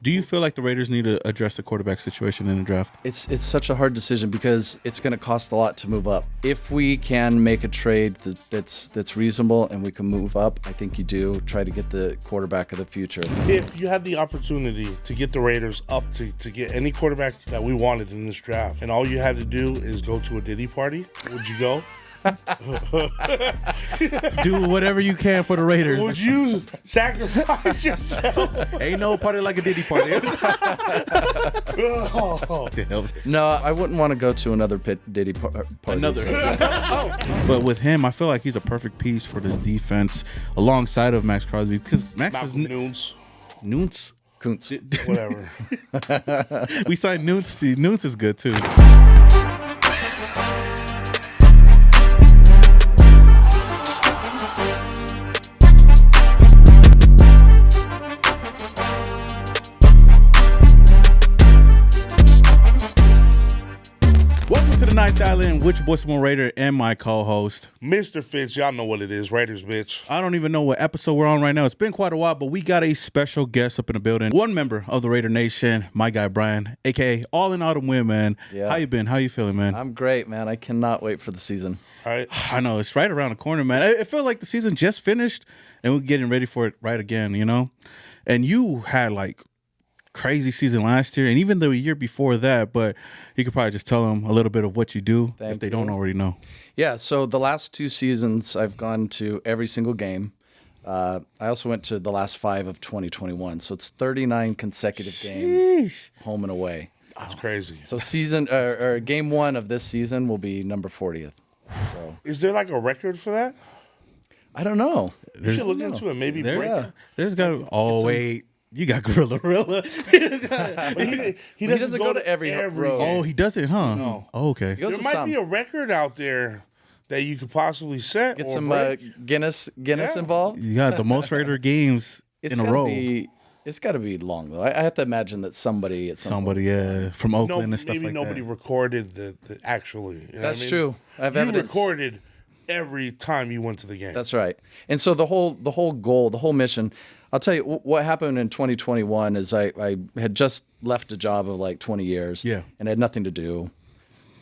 Do you feel like the Raiders need to address the quarterback situation in the draft? It's such a hard decision because it's going to cost a lot to move up. If we can make a trade that's reasonable and we can move up, I think you do try to get the quarterback of the future. If you had the opportunity to get the Raiders up to get any quarterback that we wanted in this draft, and all you had to do is go to a Diddy party, would you go? Do whatever you can for the Raiders. Would you sacrifice yourself? Ain't no party like a Diddy party. No, I wouldn't want to go to another Diddy party. Another. But with him, I feel like he's a perfect piece for this defense alongside of Max Crosby because Max is Nunes. Kuntz. Whatever. We signed Nunes. Nunes is good too. Welcome to the Ninth Island, which Baltimore Raider and my co-host, Mr. Fitz. Y'all know what it is. Raiders, bitch. I don't even know what episode we're on right now. It's been quite a while, but we got a special guest up in the building. One member of the Raider Nation, my guy Brian, aka All in Autumn Win, man. Yeah. How you been? How you feeling, man? I'm great, man. I cannot wait for the season. All right. I know, it's right around the corner, man. It felt like the season just finished and we're getting ready for it right again, you know? And you had like crazy season last year and even the year before that, but you could probably just tell them a little bit of what you do if they don't already know. Yeah, so the last 2 seasons, I've gone to every single game. I also went to the last 5 of 2021, so it's 39 consecutive games, home and away. That's crazy. So season or game 1 of this season will be number 40th. So Is there like a record for that? I don't know. You should look into it. Maybe break it. There's got to, wait. You got Gorilla. But he doesn't go to every road. game. Oh, he doesn't, huh? No. Oh, okay. He goes There to might some. be a record out there that you could possibly set. Get or some break. Guinness Yeah. involved. You got the most Raider games in a gotta row. It's got to be long though. I have to imagine that somebody at some point. From Oakland No, and stuff maybe like nobody that. recorded the actually. You know That's what I mean? true. I have You evidence. recorded every time you went to the game. That's right. And so the whole goal, the whole mission. I'll tell you what happened in 2021 is I had just left a job of like 20 years. Yeah. And I had nothing to do.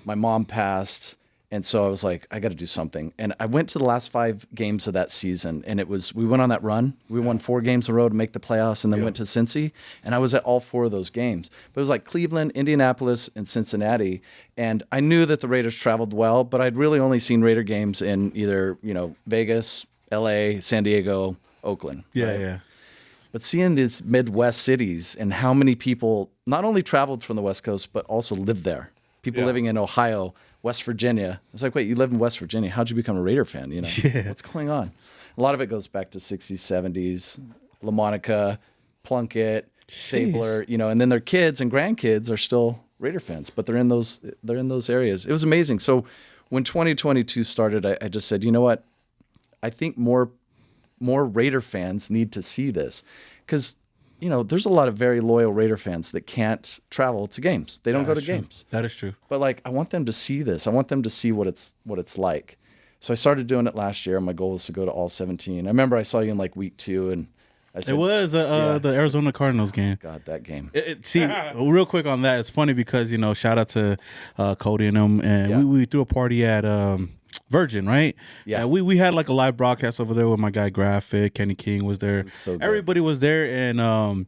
My mom passed. And so I was like, I got to do something. And I went to the last 5 games of that season. And we went on that run. We won 4 games in a row to make the playoffs and then went to Cincy. And I was at all 4 of those games. But it was like Cleveland, Indianapolis, and Cincinnati. And I knew that the Raiders traveled well, but I'd really only seen Raider games in either, Vegas, LA, San Diego, Oakland. Yeah, right? yeah. But seeing these Midwest cities and how many people not only traveled from the West Coast, but also lived there. People living in Ohio, West Virginia. It's like, wait, you live in West Virginia. How'd you become a Raider fan? What's going on? A lot of it goes back to 60s, 70s, LaMonica, Plunkett, Stapler, and then their kids and grandkids are still Raider fans, but they're in those areas. It was amazing. So when 2022 started, I just said, you know what? I think more Raider fans need to see this because, there's a lot of very loyal Raider fans that can't travel to games. They don't go to games. That is true. But I want them to see this. I want them to see what it's like. So I started doing it last year. My goal was to go to all 17. I remember I saw you in week 2 and I said, It was the Arizona Cardinals game. God, that game. See, real quick on that, it's funny because, shout out to Cody and them. And we threw a party at Virgin, right? Yeah. And we had like a live broadcast over there with my guy Graphic. Kenny King was there. So good. Everybody was there. And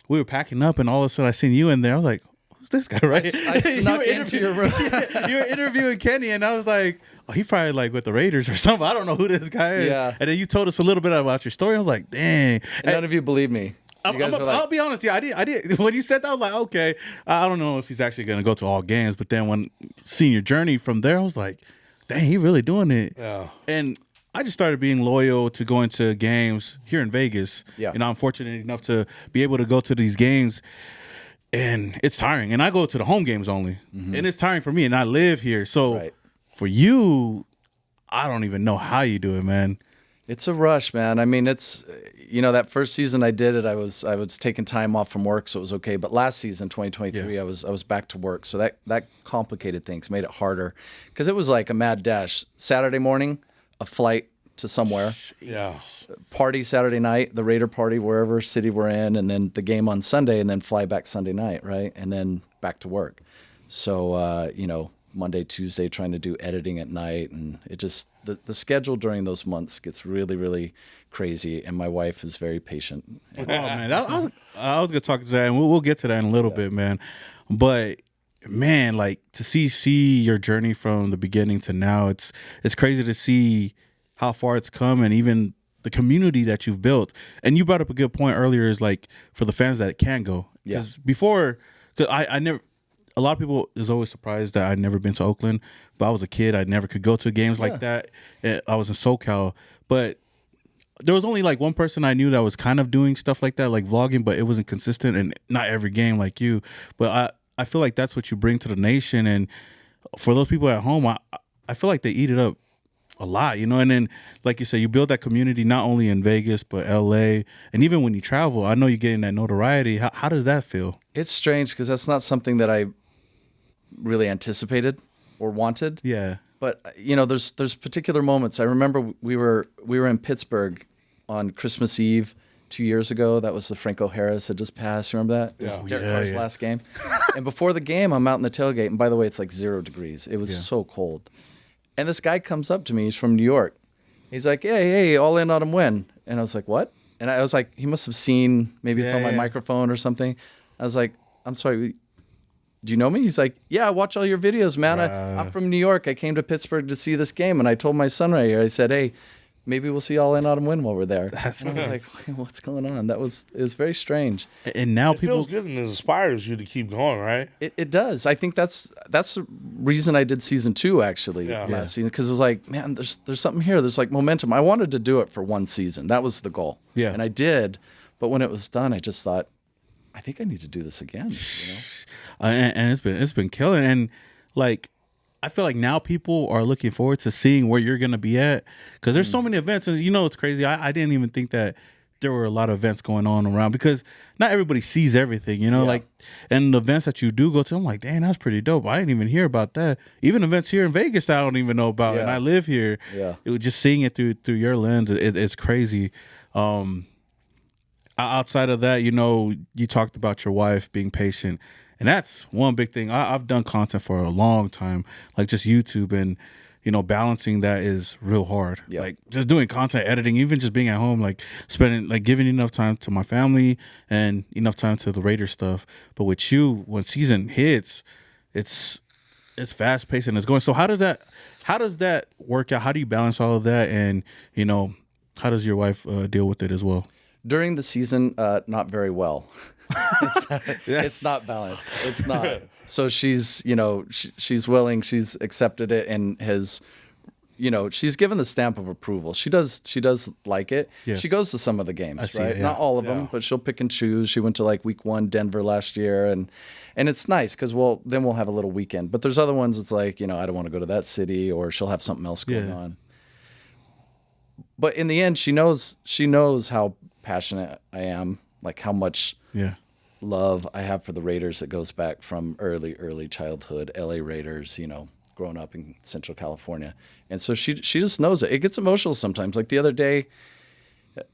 we were packing up. And all of a sudden I seen you in there. I was like, who's this guy, right? I snuck into your room. You were interviewing Kenny. And I was like, oh, he probably like with the Raiders or something. I don't know who this guy is. Yeah. And then you told us a little bit about your story. I was like, dang. And none of you believe me. You guys were like, I'll be honest, I did. When you said that, I was like, okay, I don't know if he's actually going to go to all games. But then when seeing your journey from there, I was like, dang, he really doing it. Yeah. And I just started being loyal to going to games here in Vegas. Yeah. And I'm fortunate enough to be able to go to these games. And it's tiring. And I go to the home games only. Mm-hmm. And it's tiring for me. And I live here. So for you, I don't even know how you do it, man. It's a rush, man. I mean, it's that first season I did it, I was taking time off from work, so it was okay. But last season, 2023, I was back to work, so that complicated things, made it harder because it was like a mad dash. Saturday morning, a flight to somewhere. Yeah. Party Saturday night, the Raider party, wherever city we're in, and then the game on Sunday, and then fly back Sunday night, right? And then back to work. So, Monday, Tuesday, trying to do editing at night. And it just, the schedule during those months gets really, really crazy. And my wife is very patient. Oh, man. I was going to talk to that, and we'll get to that in a little bit, man. But, man, like, to see your journey from the beginning to now, it's crazy to see how far it's come, and even the community that you've built. And you brought up a good point earlier, is like for the fans that can't go. Because before, cause I never, a lot of people is always surprised that I'd never been to Oakland, but I was a kid. I never could go to games like that. I was in SoCal, but there was only like one person I knew that was kind of doing stuff like that, like vlogging, but it wasn't consistent, and not every game like you. But I feel like that's what you bring to the nation. And for those people at home, I feel like they eat it up a lot, and then like you said, you build that community not only in Vegas but LA, and even when you travel, I know you're getting that notoriety. How does that feel? It's strange because that's not something that I really anticipated or wanted. But there's particular moments. I remember we were in Pittsburgh on Christmas Eve 2 years ago. That was the Franco Harris had just passed. Remember that? It was Derek Carr's last game. And before the game, I'm out in the tailgate, and by the way, it's like 0 degrees. It was so cold. And this guy comes up to me. He's from New York. He's like, hey, all in on him win. And I was like, what? And I was like, he must have seen, maybe it's on my microphone or something. I was like, I'm sorry, do you know me? He's like, yeah, I watch all your videos, man. I'm from New York. I came to Pittsburgh to see this game. And I told my son right here, I said, hey, maybe we'll see all in on him win while we're there. And I was like, what's going on? It was very strange. And now it feels good, and it inspires you to keep going, right? It does. I think that's the reason I did season 2 actually last season, because it was like, man, there's something here. There's like momentum. I wanted to do it for one season. That was the goal. Yeah. And I did. But when it was done, I just thought, I think I need to do this again. And it's been killing. And like, I feel like now people are looking forward to seeing where you're going to be at, because there's so many events. And it's crazy. I didn't even think that there were a lot of events going on around, because not everybody sees everything, like, and the events that you do go to, I'm like, dang, that's pretty dope. I didn't even hear about that. Even events here in Vegas that I don't even know about, and I live here. It was just seeing it through your lens. It's crazy. Outside of that, you talked about your wife being patient. And that's one big thing. I've done content for a long time, like just YouTube, and balancing that is real hard. Like just doing content, editing, even just being at home, like spending, like giving enough time to my family and enough time to the Raider stuff. But with you, when season hits, it's fast paced and it's going. So how does that work out? How do you balance all of that? And how does your wife deal with it as well? During the season, not very well. It's not balanced. It's not. So she's, she's willing. She's accepted it and has, she's given the stamp of approval. She does like it. Yeah. She goes to some of the games, right? It, not all of them, but she'll pick and choose. She went to like week 1 Denver last year, and it's nice because then we'll have a little weekend. But there's other ones. It's like, I don't want to go to that city, or she'll have something else going on. But in the end, she knows how passionate I am, like how much love I have for the Raiders that goes back from early childhood, LA Raiders, growing up in Central California. And so she just knows it. It gets emotional sometimes. Like the other day,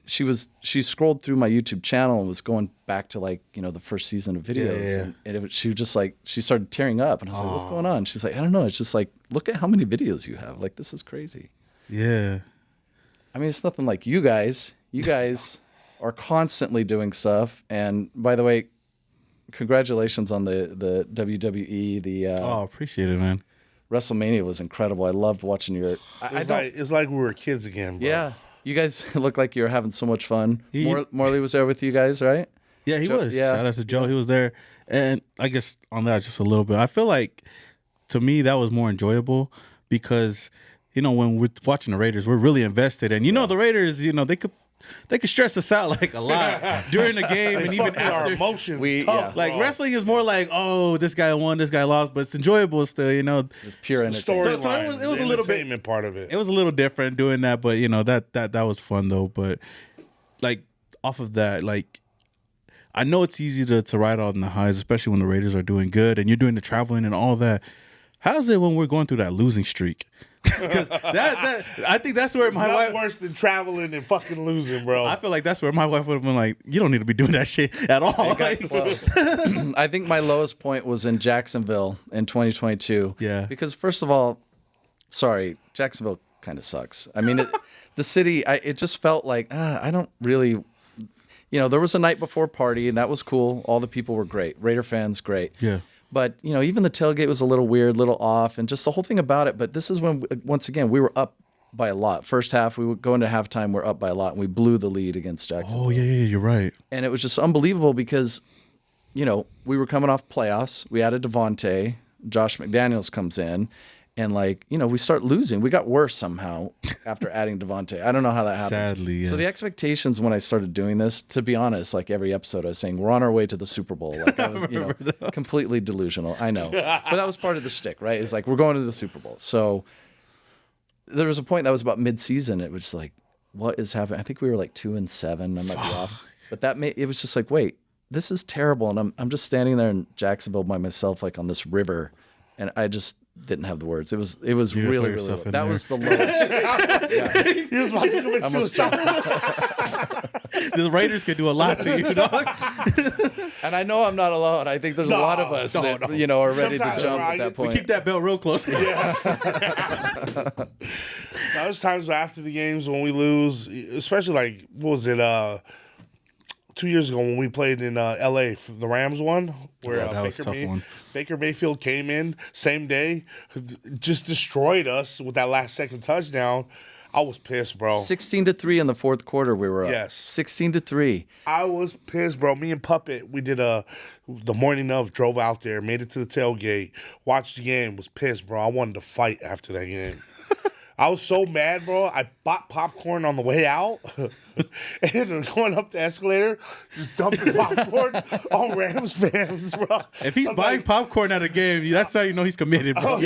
she scrolled through my YouTube channel and was going back to like, the first season of videos. And she was just like, she started tearing up, and I was like, what's going on? She's like, I don't know. It's just like, look at how many videos you have. Like, this is crazy. Yeah. I mean, it's nothing like you guys. You guys are constantly doing stuff. And by the way, congratulations on the WWE. Appreciate it, man. WrestleMania was incredible. I loved watching your. It's like we were kids again, bro. Yeah, you guys look like you were having so much fun. Morley was there with you guys, right? Yeah, he was. Yeah. Shout out to Joe. He was there. And I guess on that just a little bit, I feel like to me that was more enjoyable because, when we're watching the Raiders, we're really invested. And the Raiders, they could stress us out like a lot during the game and even after. Our emotions. Wrestling is more like, oh, this guy won, this guy lost, but it's enjoyable still, Just pure entertainment. So it was a little bit part of it. It was a little different doing that, but that was fun though. But like off of that, like I know it's easy to ride on the highs, especially when the Raiders are doing good and you're doing the traveling and all that. how's it when we're going through that losing streak? Because I think that's where my wife. Worse than traveling and fucking losing, bro. I feel like that's where my wife would have been like, you don't need to be doing that shit at all. Got close. I think my lowest point was in Jacksonville in 2022. Yeah. Because first of all, sorry, Jacksonville kind of sucks. I mean, the city, it just felt like, I don't really, there was a night before party and that was cool. All the people were great. Raider fans, great. Yeah. But, even the tailgate was a little weird, little off, and just the whole thing about it. But this is when, once again, we were up by a lot. First half, we would go into halftime, we're up by a lot, and we blew the lead against Jacksonville. Oh, yeah, you're right. And it was just unbelievable because, we were coming off playoffs. We added Devontae. Josh McDaniels comes in. And, we start losing. We got worse somehow after adding Devontae. I don't know how that happened. Sadly, yes. So the expectations when I started doing this, to be honest, like every episode I was saying, we're on our way to the Super Bowl. Like I was, completely delusional. I know. But that was part of the shtick, right? It's like, we're going to the Super Bowl. So there was a point that was about mid-season. It was like, what is happening? I think we were like 2-7. I might be off. But it was just like, wait, this is terrible. And I'm just standing there in Jacksonville by myself, like on this river. And I just didn't have the words. It was really, really low. That was the lowest. Yeah. He was about to commit suicide. The Raiders could do a lot to you, dog. And I know I'm not alone. I think there's a lot of us that are ready to jump at that point. We keep that belt real close. Yeah. Now, there's times after the games when we lose, especially what was it, 2 years ago when we played in L.A. for the Rams one, where that was a tough one. Baker Mayfield came in same day, just destroyed us with that last second touchdown. I was pissed, bro. 16-3 in the fourth quarter we were up. Yes. 16-3. I was pissed, bro. Me and Puppet, we did the morning of, drove out there, made it to the tailgate, watched the game, was pissed, bro. I wanted to fight after that game. I was so mad, bro. I bought popcorn on the way out. And going up the escalator, just dumping popcorn on Rams fans, bro. If he's buying popcorn at a game, that's how you know he's committed, bro.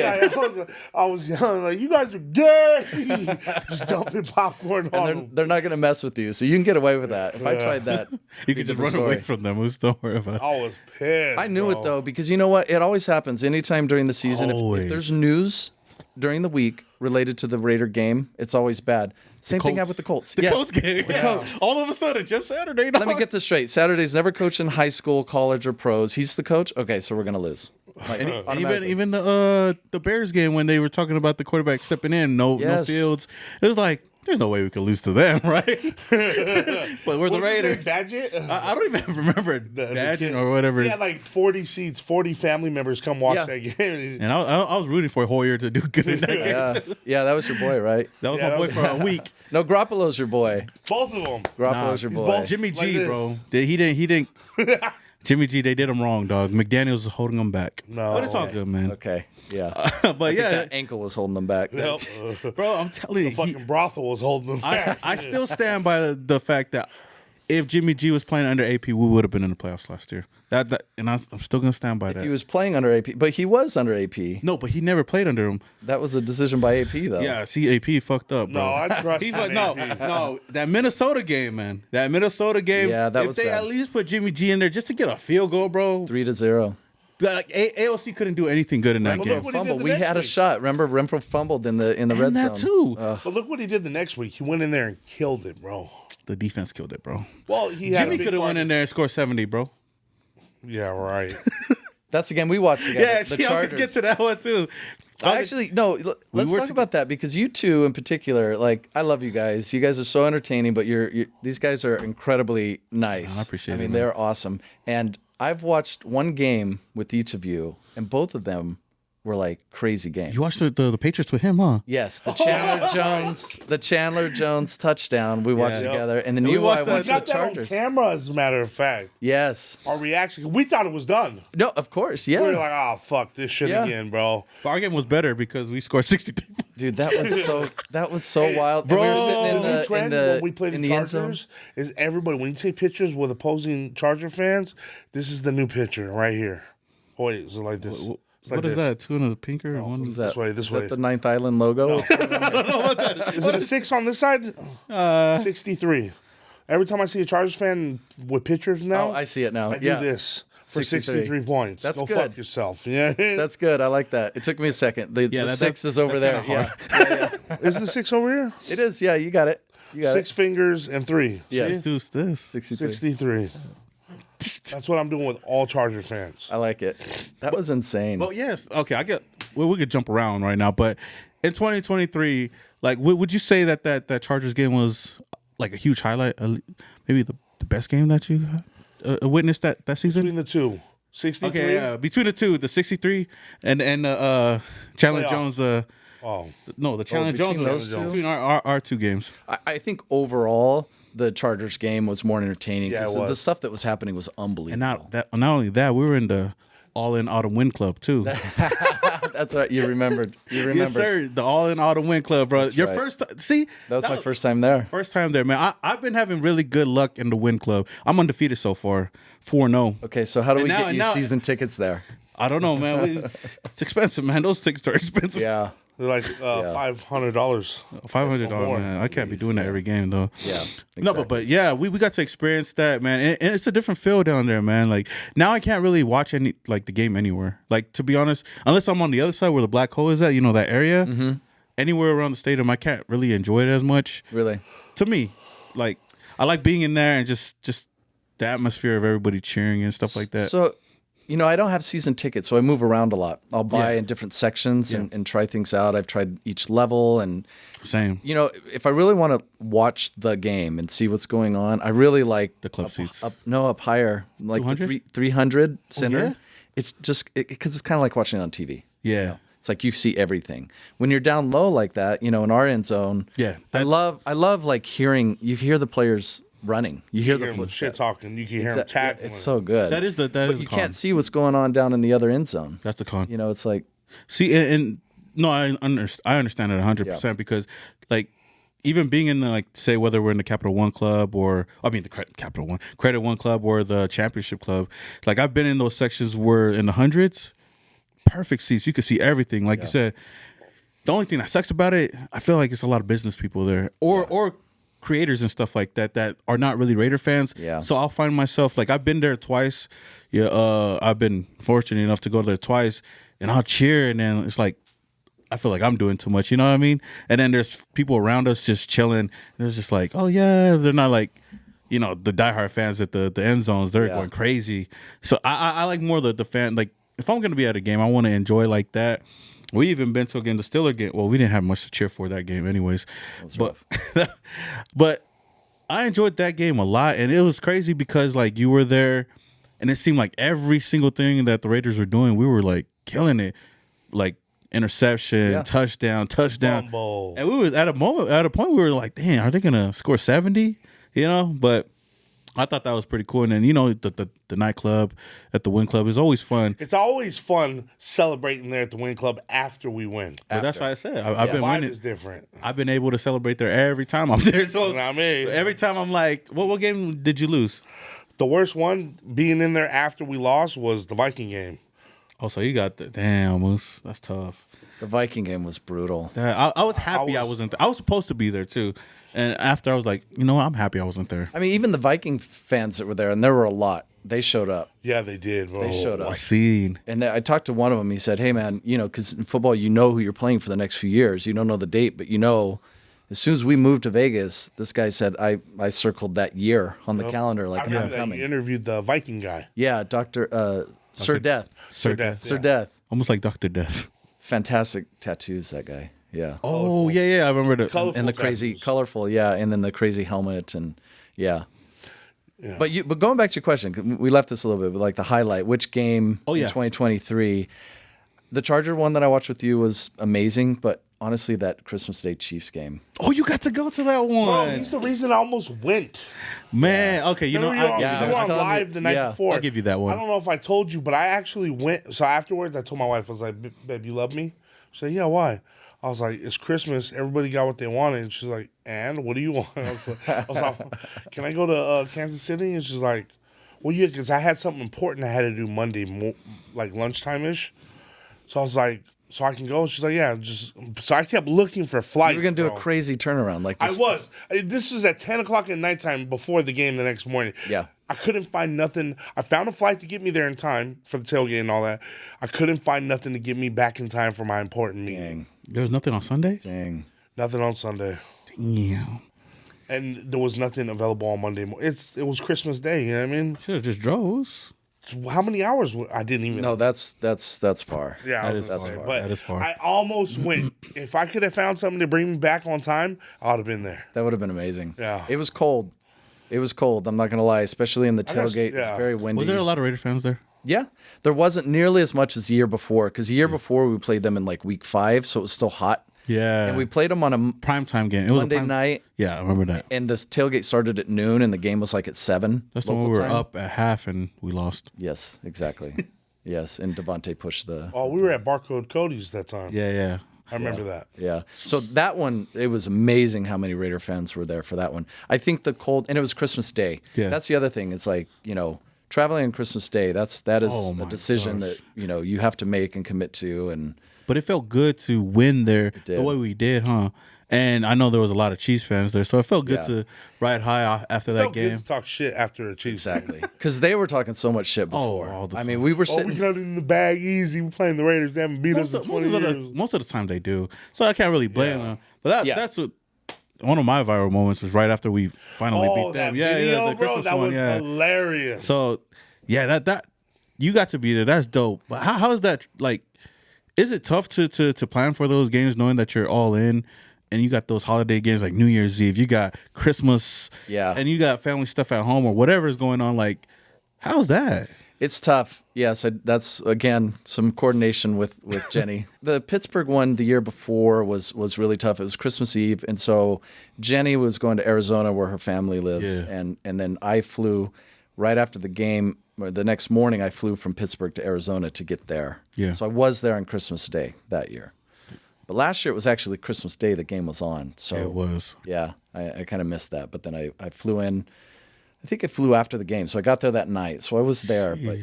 I was yelling, like, you guys are gay. Just dumping popcorn on them. They're not going to mess with you, so you can get away with that. If I tried that, you could just run away from them. Don't worry about it. I was pissed. I knew it, though, because you know what? It always happens. Anytime during the season, if there's news during the week related to the Raider game, it's always bad. Same thing happened with the Colts. The Colts game. Yeah. All of a sudden, just Saturday. Let me get this straight. Saturday's never coached in high school, college, or pros. He's the coach? Okay, so we're going to lose. Even the Bears game when they were talking about the quarterback stepping in, no Fields. It was like, there's no way we could lose to them, right? But we're the Raiders. Badgett? I don't even remember Badgett or whatever. He had like 40 seats, 40 family members come watch that game. And I was rooting for Hoyer to do good in that game. Too. Yeah, that was your boy, right? That was my boy for a week. No, Garoppolo's your boy. Both of them. Garoppolo's your boy. Jimmy G, bro. He didn't. Jimmy G, they did him wrong, dog. McDaniels was holding him back. No. But it's all good, man. Okay. Yeah. But yeah. That ankle was holding them back. Yep. Bro, I'm telling you. The fucking brothel was holding them back. I still stand by the fact that if Jimmy G was playing under AP, we would have been in the playoffs last year. And I'm still going to stand by that. He was playing under AP, but he was under AP. No, but he never played under him. That was a decision by AP, though. Yeah, see, AP fucked up, bro. No, I trust him. No, that Minnesota game, man. That Minnesota game. Yeah, that was If they bad. at least put Jimmy G in there just to get a field goal, bro. 3-0. Like AOC couldn't do anything good in that game. Fumble. We had a shot. Remember, Renfro fumbled in the red zone. That too. But look what he did the next week. He went in there and killed it, bro. The defense killed it, bro. Well, Jimmy could have went in there and scored 70, bro. Yeah, right. That's the game we watched together. Yeah, the see, I Chargers. would get to that one too. Actually, no. Let's talk about that because you two in particular, like, I love you guys. You guys are so entertaining, but these guys are incredibly nice. I appreciate it. I mean, they're awesome. And I've watched one game with each of you, and both of them were like crazy games. You watched the Patriots with him, huh? Yes, the Chandler Jones touchdown we watched together, and then we you watched watched the Got that on Chargers. camera, as a matter of fact. Yes. Our reaction, we thought it was done. No, of course. Yeah. We were like, oh, fuck this shit Yeah. again, bro. But our game was better because we scored 63. Dude, that was so wild. Bro, And we were sitting The new trend when we played in the the end zone. Chargers is everybody, when you take pictures with opposing Charger fans, this is the new picture right here. Oh, wait, is it like this? It's like What is this. that? Two in a pinker? What One is that? This way, this Is way. that the Ninth Island logo? Is it a 6 on this side? 63. Every time I see a Chargers fan with pictures now, Oh, I see it now. I do Yeah. this. for 63 points. That's Go good. fuck yourself. Yeah. That's good. I like that. It took me a second. The that- 6 is over there. that's Yeah. Is the 6 over here? It is. Yeah, you got it. You got 6 fingers and 3. Yeah. Let's do this. 63. 63. That's what I'm doing with all Charger fans. I like it. That was insane. Well, yes. Okay, I get. Well, we could jump around right now, but in 2023, like, would you say that Chargers game was like a huge highlight? Maybe the best game that you witnessed that season? Between the two. 63? Okay, yeah. Between the two, the 63 and Chandler Playoff. Jones. No, the Chandler between Jones those was two? between our two games. I think overall the Chargers game was more entertaining Yeah, it because was. the stuff that was happening was unbelievable. And not only that, we were in the All-In Autumn Win Club too. That's right. You remembered. You remembered. Yes, sir. The All-In Autumn Win Club, bro. Your right. first time. See, That was my first time there. First time there, man. I've been having really good luck in the Win Club. I'm undefeated so far, 4-0. Okay, so how do we And now- get you now- season tickets there? I don't know, man. It's expensive, man. Those tickets are expensive. Yeah. They're like $500. $500, More. man. I can't be doing that every game though. Yeah. No, but yeah, we got to experience that, man, and it's a different feel down there, man. Like now, I can't really watch the game anywhere. Like to be honest, unless I'm on the other side where the black hole is at, that area. Mm-hmm. Anywhere around the stadium, I can't really enjoy it as much. Really? To me, like I like being in there and just the atmosphere of everybody cheering and stuff like that. So, I don't have season tickets, so I move around a lot. I'll buy Yeah. in different sections and try things out. I've tried each level and Same. if I really want to watch the game and see what's going on, I really like The club seats. up higher, like 200? the 300 center. yeah? It's just because it's kind of like watching it on TV. Yeah. It's like you see everything. When you're down low like that, in our end zone, Yeah, I love like hearing you hear the players running. You hear You the hear them shit footsteps. talking. You can hear them tackling. It's so good. That is the But is you the con. can't see what's going on down in the other end zone. That's the con. It's like See, and no, I understand it 100% because, like, even being in the, like, say whether we're in the Capital One Club or the Capital One Credit One Club or the Championship Club, like I've been in those sections where in the hundreds, perfect seats, you can see everything. Like you said, the only thing that sucks about it, I feel like it's a lot of business people there or creators and stuff like that are not really Raider fans. Yeah. So I'll find myself like I've been there twice. Yeah, I've been fortunate enough to go there twice, and I'll cheer, and then it's like I feel like I'm doing too much. You know what I mean? And then there's people around us just chilling. And it's just like, oh yeah, they're not like the diehard fans at the end zones. They're going crazy. So I like more the fan. Like if I'm gonna be at a game, I want to enjoy like that. We even been to a game, the Steeler game. Well, we didn't have much to cheer for that game, anyways. But I enjoyed that game a lot, and it was crazy because like you were there, and it seemed like every single thing that the Raiders were doing, we were like killing it, like interception, touchdown, Fumble. and we was at a point we were like, damn, are they gonna score 70? But I thought that was pretty cool. And then the nightclub at the Win Club is always fun. It's always fun celebrating there at the Win Club after we win. But that's why I said I've been Vibe winning. is different. I've been able to celebrate there every time I'm there. So You know what I mean? every time I'm like, what game did you lose? The worst one being in there after we lost was the Viking game. Oh, so you got the damn Moose. That's tough. the Viking game was brutal. I was happy I wasn't there. I was supposed to be there too. And after I was like, you know what? I'm happy I wasn't there. I mean, even the Viking fans that were there, and there were a lot, they showed up. Yeah, they did, bro. They showed I up. seen. And I talked to one of them. He said, hey, man, because in football, you know who you're playing for the next few years. You don't know the date, but as soon as we moved to Vegas, this guy said, I circled that year on the calendar like I I'm remember that coming. you interviewed the Viking guy. Yeah, Sir Death. Sir Death. Sir yeah. Death. Almost like Dr. Death. Fantastic tattoos, that guy. Yeah. Oh, yeah. I remember the. Colorful And the crazy, tattoos. colorful, yeah. And then the crazy helmet and yeah. But going back to your question, 'cause we left this a little bit, but like the highlight, which game in 2023, the Charger one that I watched with you was amazing, but honestly, that Christmas Day Chiefs game. Oh, you got to go to that Bro, one. he's the reason I almost went. Man, okay, you know, Remember you I were was on telling you- live the night yeah. before. I'll give you that one. I don't know if I told you, but I actually went. So afterwards, I told my wife, I was like, babe, you love me? She said, yeah, why? I was like, it's Christmas. Everybody got what they wanted. And she's like, and what do you want? I was like, can I go to Kansas City? And she's like, well, yeah, because I had something important I had to do Monday, like lunchtime-ish. So I was like, so I can go? She's like, yeah, just. So I kept looking for flights. You were going to do bro. a crazy turnaround. Like I just, was. This was at 10 o'clock at nighttime before the game the next morning. Yeah. I couldn't find nothing. I found a flight to get me there in time for the tailgate and all that. I couldn't find nothing to get me back in time for my important meeting. Dang. There was nothing on Sunday? Dang. Nothing on Sunday. Damn. And there was nothing available on Monday. It was Christmas Day, you know what I mean? Should have just drove. How many hours? I didn't even. No, that's far. Yeah, I was that's gonna say, far. but That is far. I almost went. If I could have found something to bring me back on time, I would have been there. That would have been amazing. Yeah. It was cold. It was cold. I'm not gonna lie, especially in the guess, tailgate. yeah. It's very windy. Was there a lot of Raider fans there? Yeah, there wasn't nearly as much as the year before because the year before we played them in like week 5, so it was still hot. Yeah. And we played them on a primetime game. It was Monday a prime... night, Yeah, I remember that. and the tailgate started at noon, and the game was like at 7. That's the one local we were time. up at half and we lost. Yes, exactly. Yes, and Devontae pushed the. Oh, we were at Barcode Cody's that time. Yeah, yeah. I remember that. Yeah. So that one, it was amazing how many Raider fans were there for that one. I think the cold, and it was Christmas Day. Yeah. That's the other thing. It's like, traveling on Christmas Day, that is Oh a my decision gosh. that, you have to make and commit to. And But it felt good to win there did. the way we did, huh? And I know there was a lot of Chiefs fans there, so it felt good Yeah. to ride high after that Felt game. good to talk shit after a Chiefs. exactly. Because they were talking so much shit before. all the I time. mean, we were Oh, we sitting. got it in the bag easy. We playing the Raiders. They haven't beat us in 20 years. Most of the time they do, so I can't really blame Yeah. them. But Yeah. that's what one of my viral moments was right after we finally Oh, beat that them. video, the bro, Christmas that one, was yeah. hilarious. So yeah, that you got to be there. That's dope. But how is that like? Is it tough to plan for those games knowing that you're all in? And you got those holiday games like New Year's Eve, you got Christmas, Yeah. and you got family stuff at home or whatever is going on. Like, how's that? It's tough. Yes, that's again some coordination with Jenny. The Pittsburgh one the year before was really tough. It was Christmas Eve, and so Jenny was going to Arizona where her family lives, Yeah. and then I flew right after the game. Or the next morning, I flew from Pittsburgh to Arizona to get there. Yeah. So I was there on Christmas Day that year. But last year it was actually Christmas Day the game was on. So It was. yeah, I kind of missed that. But then I flew in. I think I flew after the game, so I got there that night. So I was there, but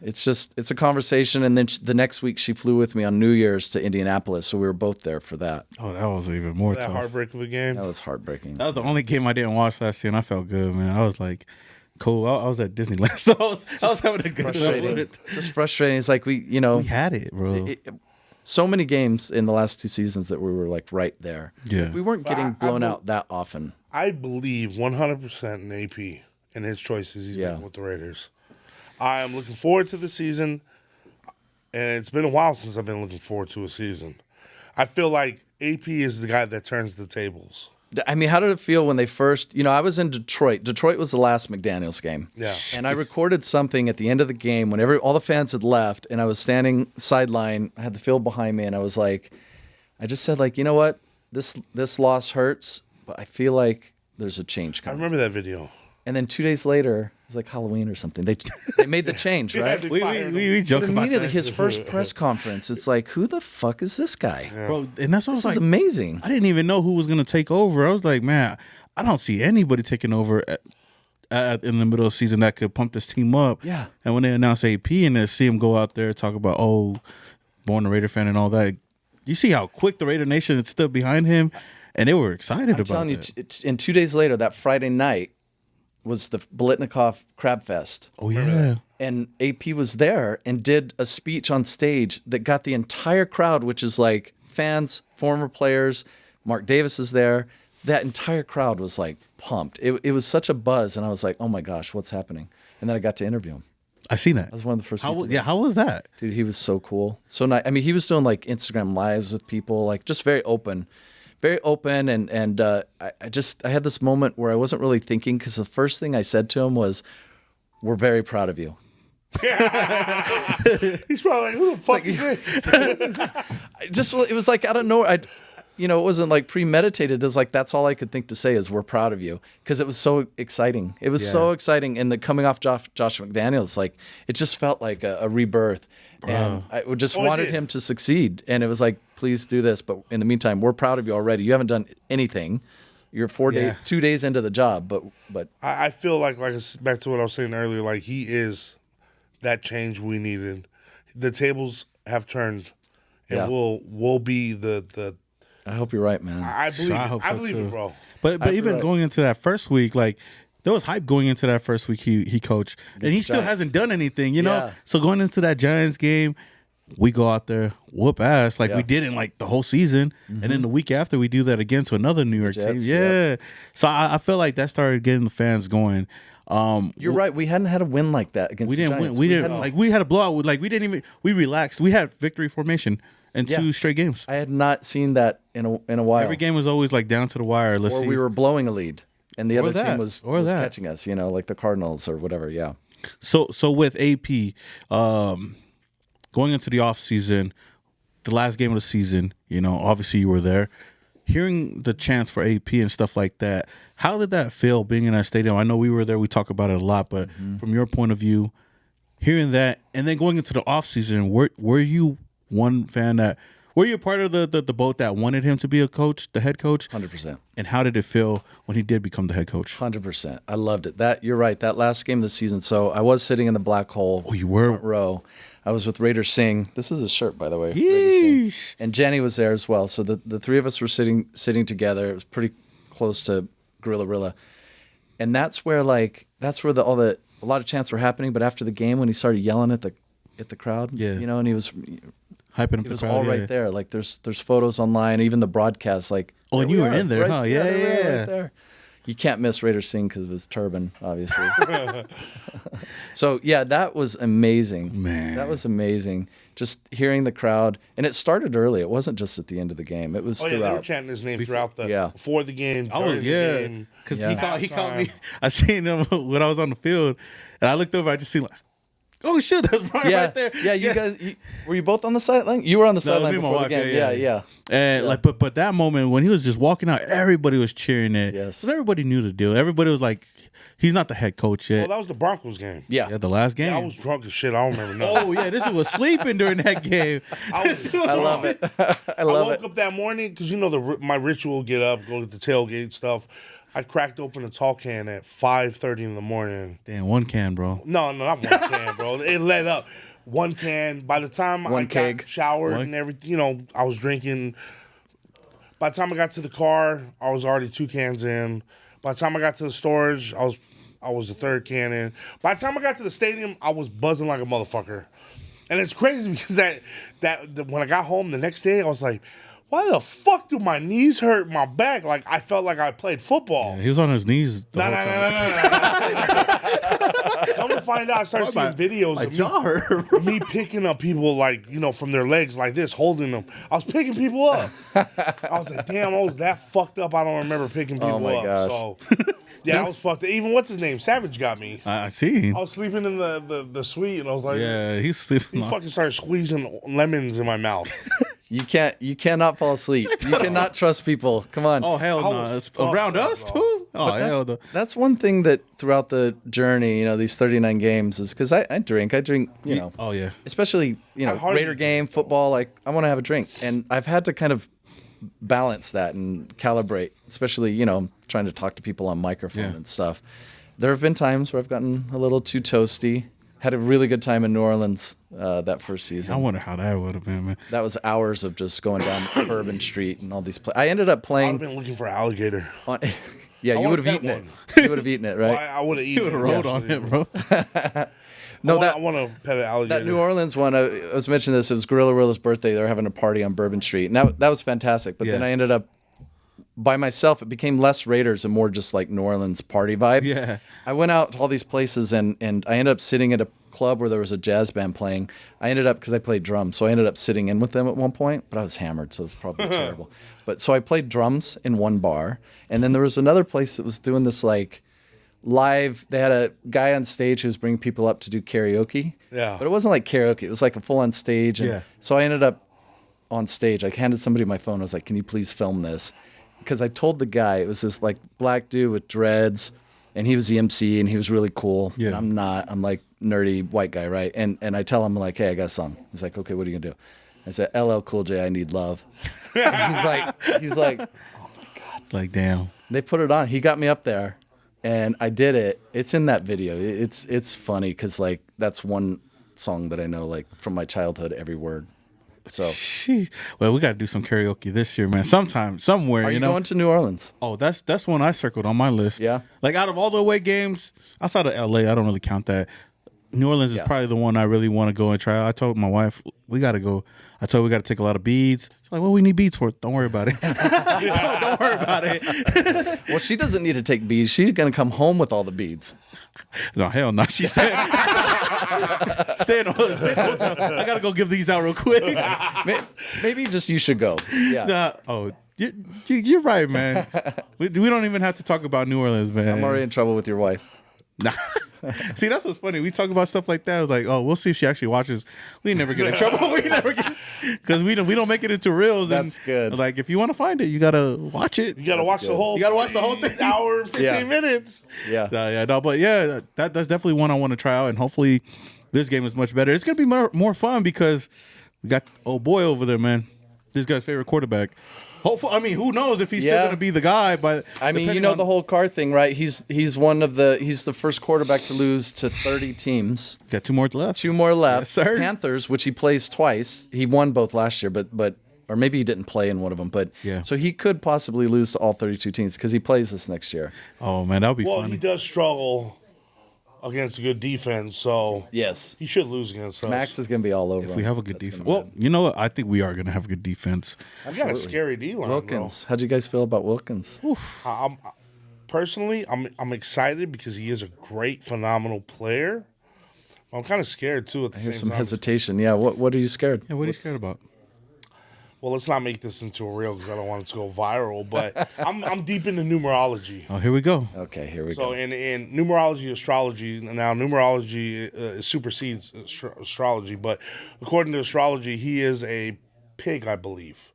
it's a conversation. And then the next week she flew with me on New Year's to Indianapolis, so we were both there for that. Oh, that was even more that tough. heartbreak of a game. That was heartbreaking. That was the only game I didn't watch last year, and I felt good, man. I was like, cool. I was at Disneyland, so I was having a good time with Frustrating. it. Just frustrating. It's like we had it, bro. so many games in the last 2 seasons that we were like right there. Yeah. We weren't getting I blown will- out that often. I believe 100% in AP and his choices he's Yeah. making with the Raiders. I am looking forward to the season, and it's been a while since I've been looking forward to a season. I feel like AP is the guy that turns the tables. I mean, how did it feel when they first, I was in Detroit. Detroit was the last McDaniels game. Yeah. And I recorded something at the end of the game when all the fans had left, and I was standing sideline. I had the field behind me, and I was like, I just said, like, you know what? This loss hurts, but I feel like there's a change I coming. remember that video. And then 2 days later, it was like Halloween or something. They made the change, right? they We fired him. joke But about immediately, that, his first press conference, it's like, who the fuck is this guy? bro. And that's what I was This is like. amazing. I didn't even know who was gonna take over. I was like, man, I don't see anybody taking over in the middle of the season that could pump this team up. Yeah. And when they announced AP and then see him go out there talk about born a Raider fan and all that, you see how quick the Raider Nation stood behind him, and they were excited I'm about telling you, it. and 2 days later, that Friday night was the Bolitnikoff Crab Fest. Oh yeah. And AP was there and did a speech on stage that got the entire crowd, which is like fans, former players. Mark Davis is there. That entire crowd was like pumped. It was such a buzz, and I was like, oh my gosh, what's happening? And then I got to interview him. I seen that. That was one of the first. How people was, yeah, how was that? Dude, he was so cool. So nice. I mean, he was doing like Instagram lives with people, like just very open. And I had this moment where I wasn't really thinking, because the first thing I said to him was, "We're very proud of you." He's probably like, who the fuck is this? It was like, I don't know. It wasn't like premeditated. It was like, that's all I could think to say is, "We're proud of you," because it was so exciting. It was so exciting. And coming off Josh McDaniels, like, it just felt like a rebirth. And I just wanted him to succeed. And it was like, please do this. But in the meantime, we're proud of you already. You haven't done anything. You're 2 days into the job, but I feel like back to what I was saying earlier, like he is that change we needed. The tables have turned, and we'll be the. I hope you're right, man. I believe I it. hope I so, believe too. it, bro. But even right. going into that first week, like there was hype going into that first week he coached, and he still Giants. hasn't done anything, you know. Yeah. So going into that Giants game, we go out there, whoop ass like Yeah. we did in like the whole season, and then the week after we do that again to another New York team. Jets, Yeah. So I feel like that started getting the fans going. You're right. We hadn't had a win like that against We the didn't win. Giants. We didn't hadn't- like. We had a blowout. Like we didn't even. We relaxed. We had victory formation in Yeah. 2 straight games. I had not seen that in a while. Every game was always like down to the wire. Let's or see. we were blowing a lead, and the Or other that. team was Or that. catching us. You know, like the Cardinals or whatever. Yeah. So with AP, going into the off season, the last game of the season, you know, obviously you were there. Hearing the chants for AP and stuff like that, how did that feel being in that stadium? I know we were there, we talk about it a lot, but from your point of view, hearing that and then going into the off season, were you one fan that were you a part of the boat that wanted him to be a coach, the head coach? 100%. And how did it feel when he did become the head coach? 100%. I loved it. That you're right. That last game of the season. So I was sitting in the black hole. Oh, you were? Front row. I was with Raider Singh. This is his shirt, by the way. Raider Singh. Yeesh. And Jenny was there as well. So the three of us were sitting together. It was pretty close to Gorilla. And that's where a lot of chants were happening. But after the game, when he started yelling at the crowd, Yeah. you know, and he was Hyping up the it was crowd. all yeah, right yeah. there. Like there's photos online, even the broadcast. Like Oh, and there you we were are, in there, right, huh? there Yeah, we are, yeah. right there. You can't miss Raider Singh because of his turban, obviously. So yeah, that was amazing. Man. That was amazing. Just hearing the crowd, and it started early. It wasn't just at the end of the game. It was Oh yeah, they were throughout. chanting his name throughout the Yeah. before the game, Oh during the yeah, game. because Yeah. he called me. I seen him when I was on the field, and I looked over. I just seen like, oh shit, that's Brian Yeah, right there. yeah. You guys, were you both on the sideline? You were on the No, sideline me and my before wife, the game. yeah. Yeah. And like, but that moment when he was just walking out, everybody was cheering it. Yes. 'Cause everybody knew the deal. Everybody was like, he's not the head coach Well, yet. that was the Broncos game. Yeah. Yeah, the last game. I was drunk as shit. I don't remember nothing. Oh yeah, this dude was sleeping during that game. I was I love it. I I love woke it. up that morning because you know my ritual: get up, go to the tailgate stuff. I cracked open a tall can at 5:30 in the morning. Damn, one can, bro. No, not one can, bro. It let up. One can. By the time I One got keg. showered One- and everything, you know, I was drinking. By the time I got to the car, I was already 2 cans in. By the time I got to the storage, I was the 3rd can in. By the time I got to the stadium, I was buzzing like a motherfucker. And it's crazy because when I got home the next day, I was like, why the fuck do my knees hurt my back? Like I felt like I played football. He was on his knees the whole time. Come to find out, I started seeing videos My of jaw hurt. me picking up people like, you know, from their legs like this, holding them. I was picking people up. I was like, damn, I was that fucked up. I don't remember picking people my up. gosh. So yeah, I was fucked up. Even what's his name? Savage got me. I see. I was sleeping in the suite and I was like, Yeah, he's sleeping. he fucking started squeezing lemons in my mouth. You cannot fall asleep. You cannot trust people. Come on. Oh hell I no! was It's fucked around up, us bro. too. Oh hell no! That's one thing that throughout the journey, you know, these 39 games is because I drink, you know, Oh yeah. especially, you know, hard do Raider you game, football, like I want to have a drink. And I've had to kind of balance that and calibrate, especially, you know, trying to talk to people on microphone Yeah. and stuff. There have been times where I've gotten a little too toasty. Had a really good time in New Orleans that first season. I wonder how that would have been, man. That was hours of just going down Bourbon Street and all these places. I ended up I would playing have been looking for alligator. on. Yeah, you wanna would have pet eaten it. one. You would have eaten it, right? I would have eaten. Would have rolled on it, bro. No, I want to pet an alligator. That New Orleans one, I was mentioning this. It was Gorilla's birthday. They were having a party on Bourbon Street, and that was fantastic. But then Yeah. I ended up by myself. It became less Raiders and more just like New Orleans party vibe. Yeah. I went out to all these places, and I ended up sitting at a club where there was a jazz band playing. I ended up because I played drums, so I ended up sitting in with them at one point. But I was hammered, so it's probably terrible. But so I played drums in one bar, and then there was another place that was doing this like live. They had a guy on stage who was bringing people up to do karaoke. Yeah. But it wasn't like karaoke. It was like a full on stage. And Yeah. so I ended up on stage. I handed somebody my phone. I was like, "Can you please film this?" Because I told the guy it was this like black dude with dreads, and he was the MC, and he was really cool. Yeah. And I'm not. I'm like nerdy white guy, right? And I tell him like, "Hey, I got a song." He's like, "Okay, what are you gonna do?" I said, "LL Cool J, I Need Love." And he's like, It's like damn. they put it on. He got me up there, and I did it. It's in that video. It's funny because like that's one song that I know like from my childhood, every word. So, Well, we got to do some karaoke this year, man. Sometime, somewhere. are you know. going to New Orleans? Oh, that's one I circled on my list. Yeah. Like out of all the away games outside of LA, I don't really count that. New Orleans is probably the one I really want to go and try. I told my wife we got to go. I told her we got to take a lot of beads. She's like, well, we need beads for it. Don't worry about it. Don't worry about it. Well, she doesn't need to take beads. She's gonna come home with all the beads. No, hell no. She's staying. Stay in the hotel. I gotta go give these out real quick. Maybe just you should go. Yeah. You're right, man. We don't even have to talk about New Orleans, man. I'm already in trouble with your wife. Nah. See, that's what's funny. We talk about stuff like that. It's like, oh, we'll see if she actually watches. We never get in trouble. We never get because we don't make it into reels. That's good. Like, if you want to find it, you gotta watch it. You gotta watch the whole. You gotta watch the whole thing. Hour and 15 minutes. Yeah. But yeah, that's definitely one I want to try out, and hopefully, this game is much better. It's gonna be more fun because we got old boy over there, man. This guy's favorite quarterback. Hopefully, I mean, who knows if he's still going to be the guy? But I mean, you know the whole car thing, right? He's the first quarterback to lose to 30 teams. Got 2 more left. 2 more left. Yes, sir. Panthers, which he plays twice. He won both last year, but or maybe he didn't play in one of them. But yeah. So he could possibly lose to all 32 teams because he plays this next year. Oh man, that would be funny. Well, he does struggle against a good defense, so yes, he should lose against us. Max is going to be all over if him. we have a good defense. Well, you know what? I think we are going to have a good defense. I've got a scary D-line, Wilkins. How'd you guys feel about Wilkins? I'm excited because he is a great, phenomenal player. I'm kind of scared too at the I hear same some time. hesitation. Yeah, what are you scared? Yeah, what are you scared about? Well, let's not make this into a reel because I don't want it to go viral. But I'm deep into numerology. Oh, here we go. Okay, here we So go. in numerology, astrology, now numerology supersedes astrology. But according to astrology, he is a pig, I believe.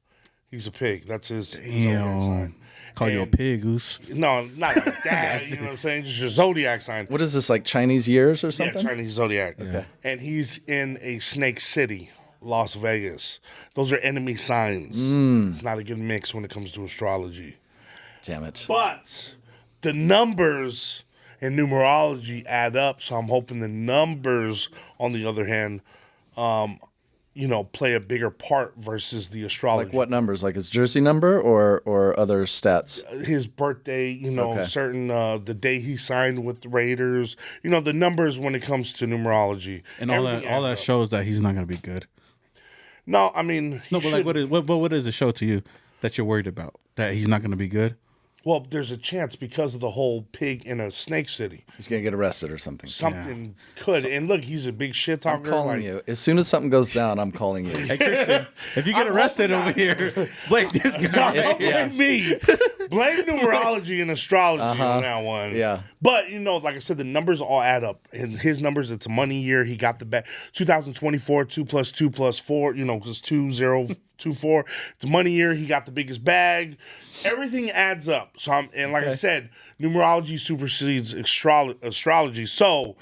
He's a pig. That's his zodiac sign. Call you a pig, Goose. No, not like that. You know what I'm saying? Just your zodiac sign. What is this, like Chinese years or something? Yeah, Chinese zodiac. Okay. And he's in a snake city, Las Vegas. Those are enemy signs. It's not a good mix when it comes to astrology. Damn it. But the numbers in numerology add up, so I'm hoping the numbers, on the other hand, play a bigger part versus the astrology. Like what numbers? Like his jersey number or other stats? His birthday, Okay. certain the day he signed with the Raiders. The numbers when it comes to numerology. And all Everything that adds up. shows that he's not going to be good. No, I mean No, but like, what does it show to you that you're worried about that he's not going to be good? Well, there's a chance because of the whole pig in a snake city. He's going to get arrested or something. Something could. And look, he's a big shit talker. I'm calling you. As soon as something goes down, I'm calling you. Hey, Christian, if you get I'm arrested hoping over here, blame this guy. Don't blame me. Blame numerology and astrology on that one. Yeah. But, like I said, the numbers all add up. And his numbers, it's a money year. He got the bag. 2024, 2 + 2 + 4, because 2024. It's a money year. He got the biggest bag. Everything adds up. So I said, numerology supersedes astrology. So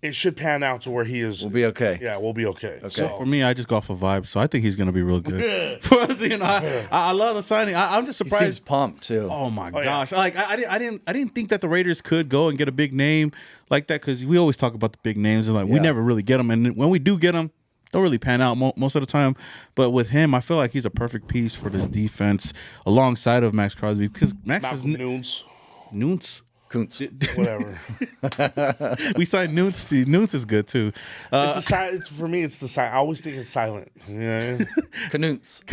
it should pan out to where he is. We'll be okay. Yeah, we'll be okay. So for me, I just go off of vibes. So I think he's going to be real good. For us, I love the signing. I'm just He surprised. seems pumped too. Oh my yeah. gosh! Like I didn't think that the Raiders could go and get a big name like that because we always talk about the big names and we Yeah. never really get them. And when we do get them, don't really pan out most of the time. But with him, I feel like he's a perfect piece for this defense alongside of Max Crosby because Max is Malcolm Nunes. Kuntz. Whatever. We signed Nunes. Nunes is good too. It's a for me, it's the silent. I always think it's silent. Yeah. Knutz.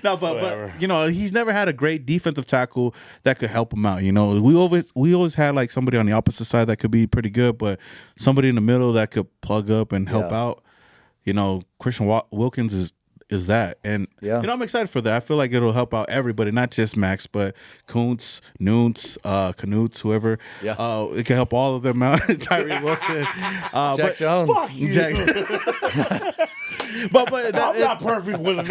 No, but he's never had a great defensive tackle that could help him out. We always had like somebody on the opposite side that could be pretty good, but somebody in the middle that could plug up and help out. Christian Wilkins is that, and I'm excited for that. I feel like it'll help out everybody, not just Max, but Kuntz, Nunes, Knutz, whoever. Yeah. It can help all of them out. Tyree Wilson, Jack Jones. Fuck you. but I'm not perfect with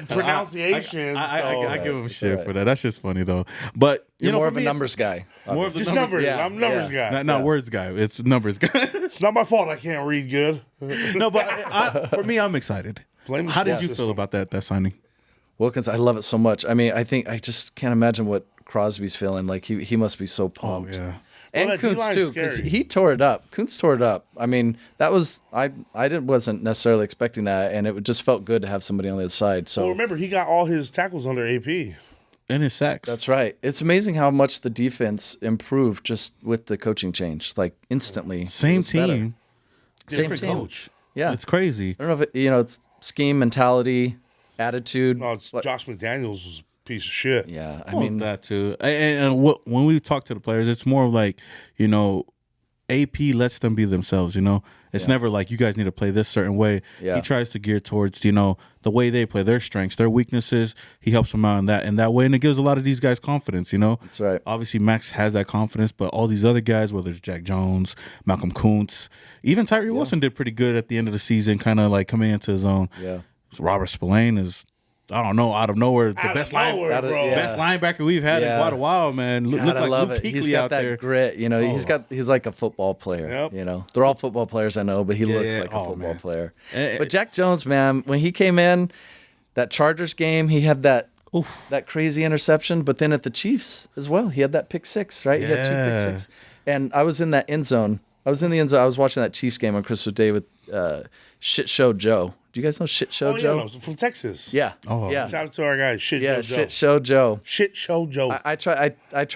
pronunciation. I give him shit for that. That's just funny though. But You're more for of a me, numbers guy. more of the Just numbers. numbers. Yeah, I'm a numbers guy. Not words guy. It's numbers guy. It's not my fault I can't read good. No, but for me, I'm excited. Blame the How did school you system. feel about that signing? Wilkins, I love it so much. I mean, I just can't imagine what Crosby's feeling. Like he must be so pumped. Yeah. And that Kuntz D-line's too, because scary. he tore it up. Kuntz tore it up. I mean, that was wasn't necessarily expecting that, and it just felt good to have somebody on the other side. So Well, remember, he got all his tackles under AP. And his sacks. that's right. It's amazing how much the defense improved just with the coaching change, like instantly. It Same was better. team. Same Different team. coach. Yeah, It's crazy. I don't know if it's scheme, mentality, attitude. No, Josh McDaniels was a piece of shit. Yeah, I Well, mean, that too. And when we talk to the players, it's more of like, AP lets them be themselves. It's never like you guys need to play this certain way. Yeah. He tries to gear towards the way they play, their strengths, their weaknesses. He helps them out in that way, and it gives a lot of these guys confidence. That's right. Obviously, Max has that confidence, but all these other guys, whether it's Jack Jones, Malcolm Kuntz, even Tyree Wilson did pretty good at the end of the season, kind of like coming into his own. Yeah. So Robert Spillane is, I don't know, out of nowhere, the Out of best nowhere, Out of- bro. yeah. best linebacker we've had in Yeah. quite a while, man. Look God, I like love Luke it. He's Kuechly got out that there. grit. He's like a football player. Yep. They're all football players, I know, but he looks yeah. like a Oh, football man. player. Eh, But Jack Jones, man, when he came in, that Chargers game, he had that crazy interception. But then at the Chiefs as well, he had that pick six, right? He had 2 pick Yeah. six. And I was in that end zone. I was in the end zone. I was watching that Chiefs game on Christmas Day with Shit Show Joe. Do you guys know Shit Show Oh, Joe? yeah, no, from Texas. Yeah. Oh. Yeah. Shout out to our guy, Shit Yeah. Joe. Shit Show Joe. Shit Show Joe. I try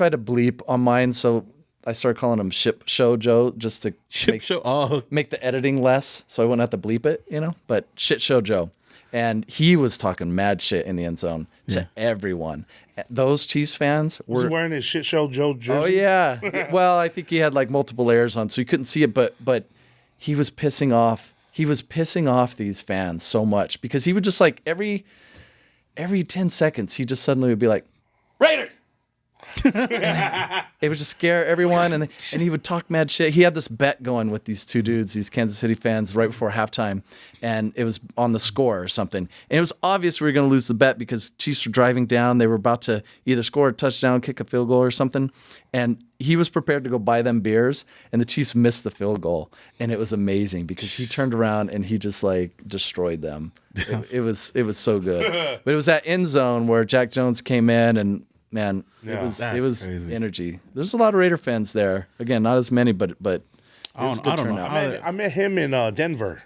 to bleep on mine, so I started calling him Ship Show Joe just to Chip show. Oh, make the editing less, so I wouldn't have to bleep it, But Shit Show Joe, and he was talking mad shit in the end zone to everyone. Those Chiefs fans was were. he wearing his Shit Show Joe jersey? Oh yeah. Well, I think he had like multiple layers on, so you couldn't see it, but he was pissing off. He was pissing off these fans so much because he would just like every 10 seconds he just suddenly would be like, Raiders. It would just scare everyone, and he would talk mad shit. He had this bet going with these two dudes, these Kansas City fans, right before halftime, and it was on the score or something. And it was obvious we were going to lose the bet because Chiefs were driving down. They were about to either score a touchdown, kick a field goal or something, and he was prepared to go buy them beers, and the Chiefs missed the field goal, and it was amazing because he turned around and he just like destroyed them. It was so good. But it was that end zone where Jack Jones came in and. Man, Yeah. it was crazy. energy. There's a lot of Raider fans there. Again, not as many, but it was a good I don't know. turnout. I met him in Denver.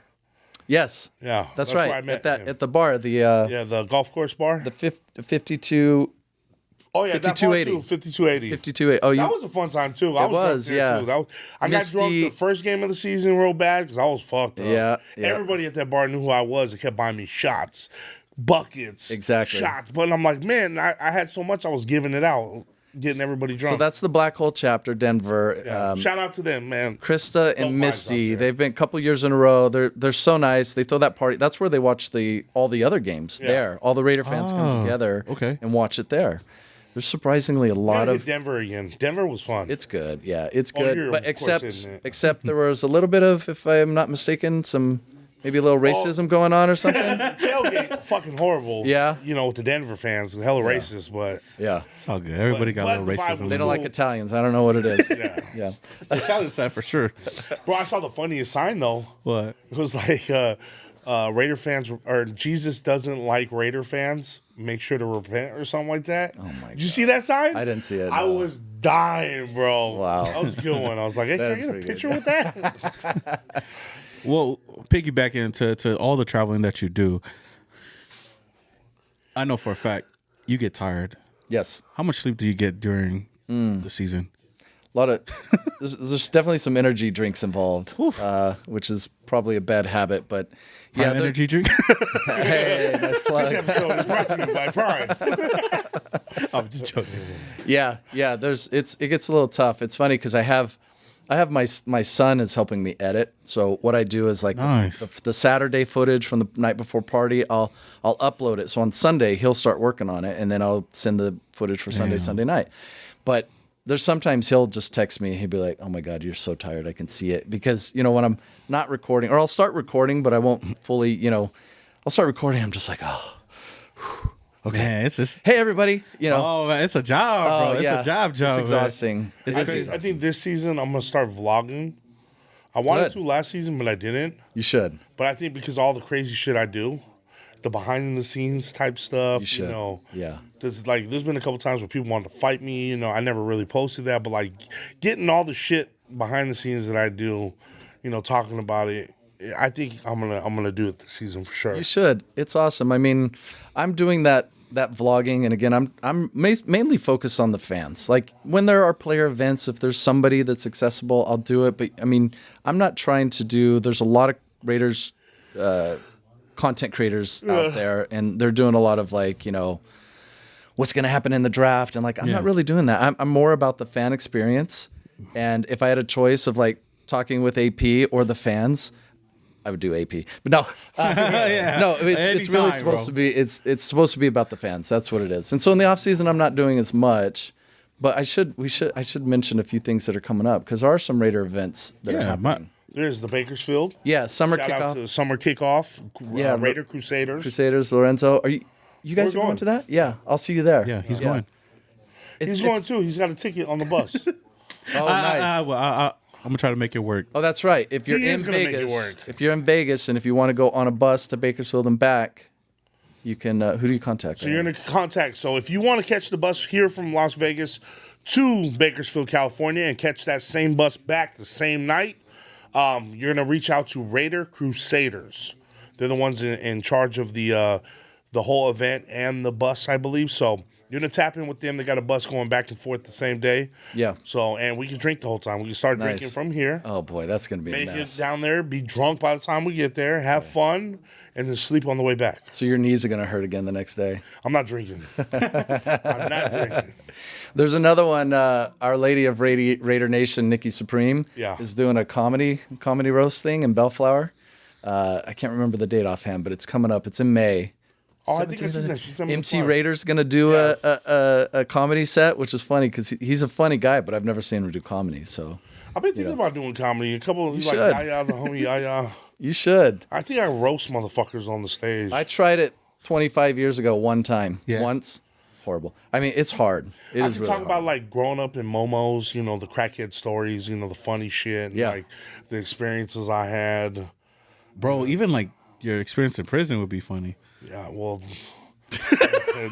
Yes, Yeah, that's where I right. met At him. at the bar, Yeah, the golf course bar. the 52, Oh yeah, that bar 5280. too, 5280. 52. Oh, you That was a fun time too. I It was was, drunk there yeah. too. I got drunk Misty- the first game of the season real bad because I was fucked up. Yeah. Everybody at that bar knew who I was. They kept buying me shots, buckets, Exactly. shots. But I'm like, man, I had so much I was giving it out, getting everybody drunk. So that's the Black Hole chapter, Denver. Yeah. Shout out to them, man. Krista and Dope vibes Misty, out there. they've been a couple years in a row. They're so nice. They throw that party. That's where they watch all the other games there. All the Raider fans come Oh, together okay. and watch it there. There's surprisingly a lot Gotta of hit Denver again. Denver was fun. It's good. Yeah, it's Oh, good. you're, But of course, isn't it? except there was a little bit of, if I'm not mistaken, maybe a little racism going on or something. Tailgate fucking horrible. Yeah. With the Denver fans, hella racist, but Yeah. It's all good. Everybody got a but little the vibe racism. was They don't cool. like Italians. I don't know what it is. Yeah. Yeah. Italian side for sure. Bro, I saw the funniest sign though. What? It was like Raider fans or Jesus doesn't like Raider fans. Make sure to repent or something like that. Oh my Did you see that sign? I didn't see it, I no. was dying, bro. Wow. That was a good one. I was like, hey, can I That's get a pretty picture good. with that? Well, piggybacking into all the traveling that you do, I know for a fact you get tired. Yes. How much sleep do you get during the season? A lot of there's definitely some energy drinks involved, which is probably a bad habit, but Prime yeah, they're- energy drink? Hey, nice plug. This episode is brought to you by Prime. I'm just joking. Yeah. It gets a little tough. It's funny because I have my son is helping me edit. So what I do is like Nice. the Saturday footage from the night before party, I'll upload it. So on Sunday he'll start working on it, and then I'll send the footage for Sunday night. But there's sometimes he'll just text me. He'll be like, "Oh my God, you're so tired. I can see it." Because when I'm not recording, or I'll start recording, but I won't fully. I'll start recording. I'm just like, oh. Okay, man, it's just. Hey everybody, Oh man, it's a job, bro. It's a job. It's man. exhausting. It's I crazy. think this season I'm gonna start vlogging. I wanted Good. to last season, but I didn't. You should. But I think because all the crazy shit I do, the behind the scenes type stuff. You should. Yeah. There's been a couple times where people wanted to fight me. I never really posted that, but like getting all the shit behind the scenes that I do, talking about it. I think I'm gonna do it this season for sure. You should. It's awesome. I mean, I'm doing that vlogging, and again, I'm mainly focused on the fans. Like when there are player events, if there's somebody that's accessible, I'll do it. But I mean, I'm not trying to do. There's a lot of Raiders content creators out there, and they're doing a lot of like what's going to happen in the draft, and like I'm not really doing that. I'm more about the fan experience. And if I had a choice of like talking with AP or the fans, I would do AP, but no, no. It's really supposed to be. It's supposed to be about the fans. That's what it is. And so in the off season, I'm not doing as much, but I should mention a few things that are coming up because there are some Raider events that are happening. There's the Bakersfield. Yeah, summer Shout kickoff. out to summer kickoff. Yeah, Raider Crusaders. Crusaders, Lorenzo. Are you guys We're going to that? Yeah, I'll see you there. Yeah, he's going. He's going too. He's got a ticket on the bus. Oh, nice. I'm gonna try to make it work. Oh, that's right. If you're in Vegas, and if you want to go on a bus to Bakersfield and back, you can. Who do you contact? So you're gonna contact. So if you want to catch the bus here from Las Vegas to Bakersfield, California, and catch that same bus back the same night, you're gonna reach out to Raider Crusaders. They're the ones in charge of the whole event and the bus, I believe. So you're gonna tap in with them. They got a bus going back and forth the same day. Yeah. So and we can drink the whole time. We can start drinking from here. Oh boy, that's gonna be Make a mess. it down there, be drunk by the time we get there, have fun, and then sleep on the way back. So your knees are gonna hurt again the next day. I'm not drinking. I'm not drinking. There's another one. Our Lady of Raider Nation, Nikki Supreme, is doing a comedy roast thing in Bellflower. I can't remember the date offhand, but it's coming up. It's in May. Oh, I think I seen that. She's MC Raider's gonna do a comedy set, which is funny because he's a funny guy, but I've never seen him do comedy. So I've been thinking about doing comedy. A couple You like should. Yaya, the homie Yaya. you should. I think I roast motherfuckers on the stage. I tried it 25 years ago one time. Yeah. Once. Horrible. I mean, it's hard. It I is can really talk hard. about like growing up in Momos, the crackhead stories, the funny shit, and, Yeah. like the experiences I had. Bro, even like your experience in prison would be funny. Yeah, well,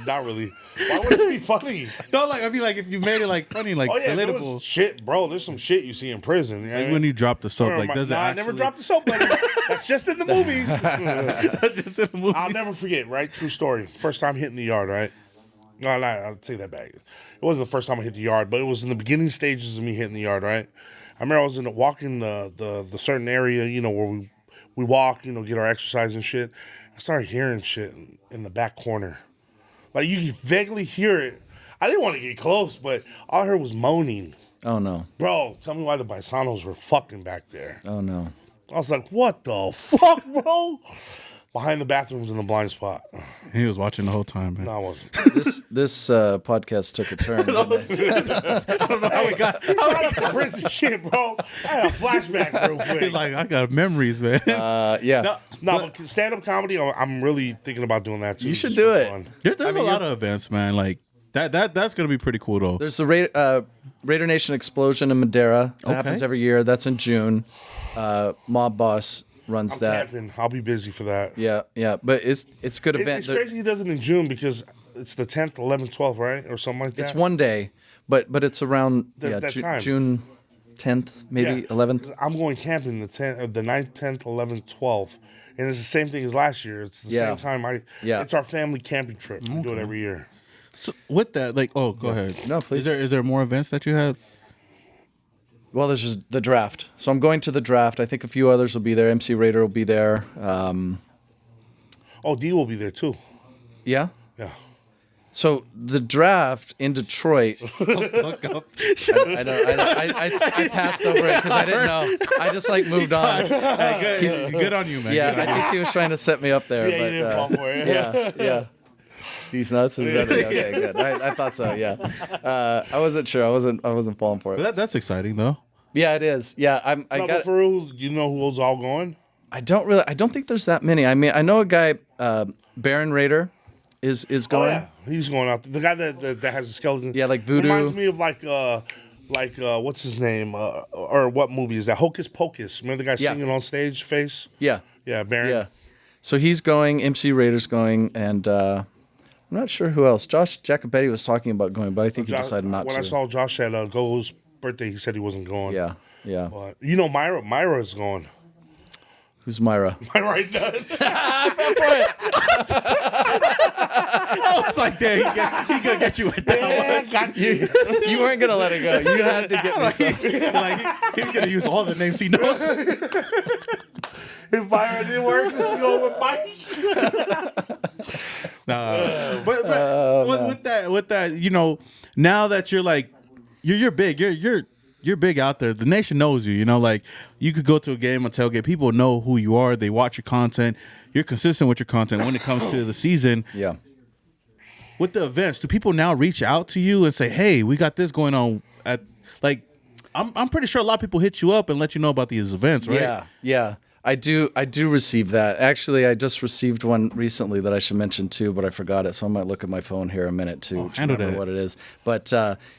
not really. Why would it be funny? No, like I mean, like if you made it like funny, like Oh yeah, there relatable. was shit, bro. There's some shit you see in prison. You know what I Like mean? when you drop the soap, like does it I actually? never dropped the soap, buddy. That's just in the movies. Just in the movie. I'll never forget, right? True story. First time hitting the yard, right? No, I'll take that back. It wasn't the first time I hit the yard, but it was in the beginning stages of me hitting the yard, right? I remember I was walking the certain area, where we walk, get our exercise and shit. I started hearing shit in the back corner. Like you could vaguely hear it. I didn't want to get close, but all I heard was moaning. Oh no. Bro, tell me why the Paisanos were fucking back there. Oh no. I was like, what the fuck, bro? Behind the bathrooms in the blind spot. He was watching the whole time, man. No, I wasn't. This podcast took a turn. Didn't it? I don't know how we got. Brought up the prison shit, bro. I had a flashback real quick. He's like, I got memories, man. Yeah. No, but stand-up comedy, I'm really thinking about doing that too. You should It's do for it. fun. There's a lot of events, man. Like that's gonna be pretty cool though. There's the Raider Nation Explosion in Madeira. That happens every year. That's in June. Mob Boss runs I'm that. camping. I'll be busy for that. Yeah. But it's a good event. It's crazy he does it in June because it's the 10th, 11th, 12th, right? Or something like that. It's one day, but it's around That time. June 10th, maybe 11th. I'm going camping the 9th, 10th, 11th, 12th. And it's the same thing as last year. It's the same time. It's our family camping trip. We do it every year. So with that, like, go ahead. No, please. Is there more events that you have? Well, there's just the draft. So I'm going to the draft. I think a few others will be there. MC Raider will be there. D will be there too. Yeah. Yeah. So the draft in Detroit. I passed over it because I didn't know. I just moved on. Good on you, man. Yeah, I think he was trying to set me up there. Yeah, but, you didn't fall for it. Yeah. These nuts? Is that okay, good. I thought so, yeah. I wasn't sure. I wasn't falling for it. But that's exciting though. Yeah, it is. Yeah, But for real, you know who's all going? I don't think there's that many. I mean, I know a guy, Baron Raider, is going. Oh, yeah. He's going out. The guy that has a skeleton. Yeah, like Voodoo. Reminds me of like what's his name? Or what movie is that? Hocus Pocus. Remember the guy singing on stage? Face. Yeah. Yeah, Baron. Yeah. So he's going. MC Rader's going, and I'm not sure who else. Josh Jacobetti was talking about going, but I think he decided not when to. I saw Josh at Go's birthday, he said he wasn't going. Yeah. But Myra's going. Who's Myra? My right nuts. I was like, damn, he gonna get you with that one. Got you. You weren't gonna let it go. You had to get me some. He's gonna use all the names he knows. If Myra didn't work, let's go with Mike. Nah, but with that, you know, now that you're like, you're big, you're big out there. The nation knows you. You know, like you could go to a game, a tailgate. People know who you are. They watch your content. You're consistent with your content when it comes to the season. Yeah. With the events, do people now reach out to you and say, "Hey, we got this going on"? At like, I'm pretty sure a lot of people hit you up and let you know about these events, right? Yeah. I do receive that. Actually, I just received one recently that I should mention too, but I forgot it, so I might look at my phone here a minute to remember what it is. But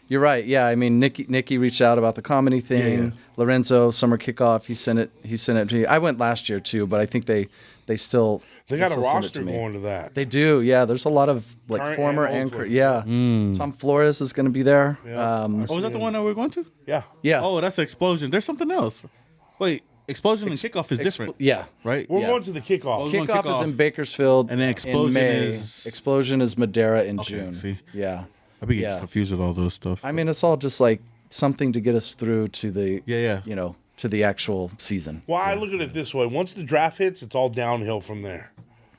you're right. Yeah, I mean, Nikki reached out about the comedy thing. Yeah. Lorenzo, summer kickoff, he sent it to me. I went last year too, but I think they still They got a still send it roster to me. going to that. They do. Yeah, there's a lot of like Current former and anchor. old Yeah, Tom Flores is going to be there. Yeah. Oh, is that the one that we're going to? Yeah. Yeah. Oh, that's Explosion. There's something else. Wait, Explosion and Kickoff is different. Yeah. Right? We're Yeah. going to the kickoff. We're going Kickoff is kickoff. in Bakersfield, And then Explosion in May. is- Explosion is Madera in June. see. Yeah, I be getting Yeah. confused with all those stuff. I mean, it's all just like something to get us through to the Yeah. you know, to the actual season. Well, I look at it this way. Once the draft hits, it's all downhill from there.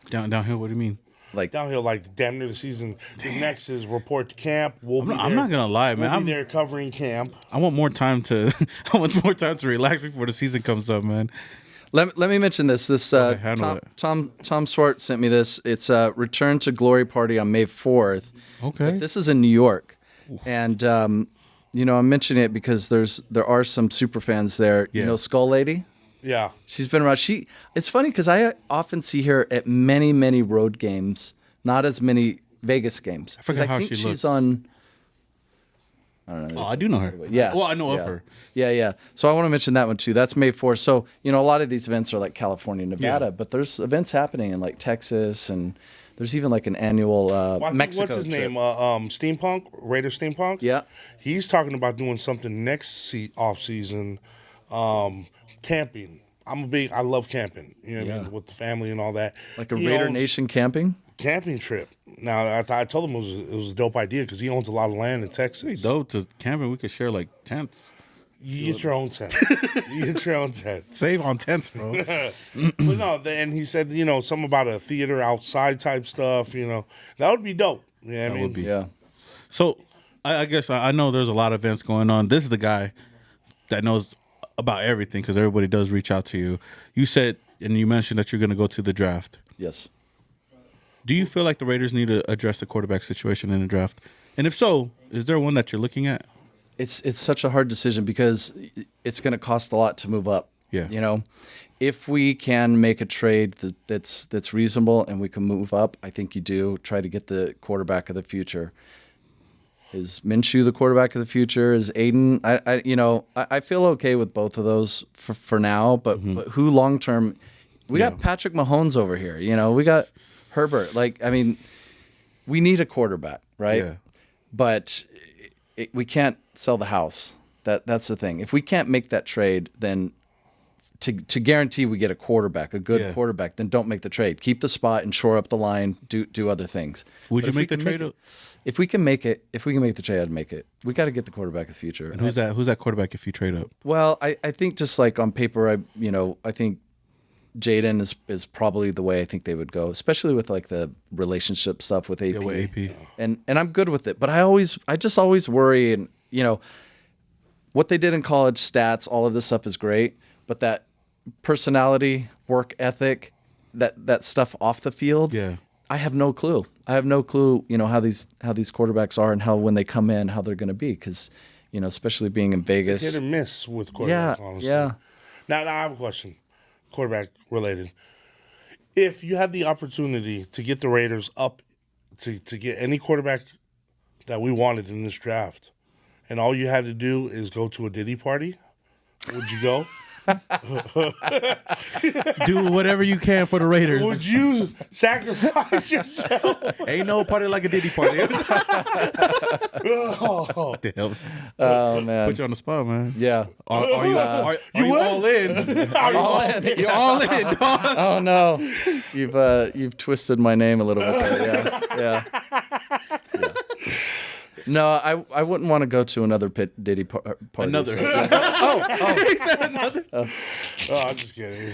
Downhill, what do you mean? Like Downhill, like damn near the season. The next is report to camp. We'll be there. I'm not gonna lie, man. We'll I'm be there covering camp. I want more time to I want more time to relax before the season comes up, man. let me mention this. This handle Tom it. Swart sent me this. It's a Return to Glory party on May 4th. Okay. But this is in New York, and you know, I'm mentioning it because there are some super fans there. Yeah. You know, Skull Lady. Yeah. She's been around. It's funny because I often see her at many road games, not as many Vegas games. I forget how think she she's looks. on. I don't know. Oh, I do know her. Yeah. Well, I know yeah. of her. Yeah. So I want to mention that one too. That's May 4th. So, you know, a lot of these events are like California, Nevada, Yeah. but there's events happening in like Texas, and there's even like an annual Well, I think, Mexico what's his trip. name? Steampunk, Raider Steampunk. Yeah. He's talking about doing something next off season, camping. I love camping. You know what I mean, with the family and all that. Like a He Raider owns Nation camping. camping trip. Now I told him it was a dope idea because he owns a lot of land in Texas. Though to camping, we could share like tents. You get your own tent. You get your own tent. Save on tents, bro. But no, and he said, you know, something about a theater outside type stuff. You know, that would be dope. You know what I mean? would be. Yeah. So I guess I know there's a lot of events going on. This is the guy that knows about everything because everybody does reach out to you. You said and you mentioned that you're going to go to the draft. Yes. Do you feel like the Raiders need to address the quarterback situation in the draft? And if so, is there one that you're looking at? It's such a hard decision because it's going to cost a lot to move up. Yeah. You know, if we can make a trade that's reasonable and we can move up, I think you do try to get the quarterback of the future. Is Minshew the quarterback of the future? Is Aiden? I feel okay with both of those for now, but who long term? We got Patrick Mahomes over here. You know, we got Herbert. Like, I mean, we need a quarterback, right? Yeah. But we can't sell the house. That's the thing. If we can't make that trade, then to guarantee we get a quarterback, a good quarterback, then don't make the trade. Keep the spot and shore up the line. Do other things. Would But you if we make the can trade? If we can make it, if we can make the trade, I'd make it. We got to get the quarterback of the future. And who's that quarterback if you trade up? Well, I think just like on paper, I think Jaden is probably the way I think they would go, especially with like the relationship stuff with AP. Yeah, with AP. And I'm good with it, but I just always worry, and what they did in college, stats, all of this stuff is great, but that personality, work ethic, that stuff off the field, Yeah. I have no clue. I have no clue, how these quarterbacks are and how when they come in, how they're going to be, because especially being in Vegas. Hit and miss with quarterbacks, Yeah, honestly. yeah. Now I have a question, quarterback related. If you had the opportunity to get the Raiders up, to get any quarterback that we wanted in this draft, and all you had to do is go to a Diddy party, would you go? Do whatever you can for the Raiders. Would you sacrifice yourself? Ain't no party like a Diddy party. Oh. Damn. Oh man. Put you on the spot, man. Yeah. Are you all in? Are you all in? You're all in, dog. Oh no, you've twisted my name a little bit there. Yeah. No, I wouldn't want to go to another Diddy party. Another. So, yeah. He said another. Oh, I'm just kidding.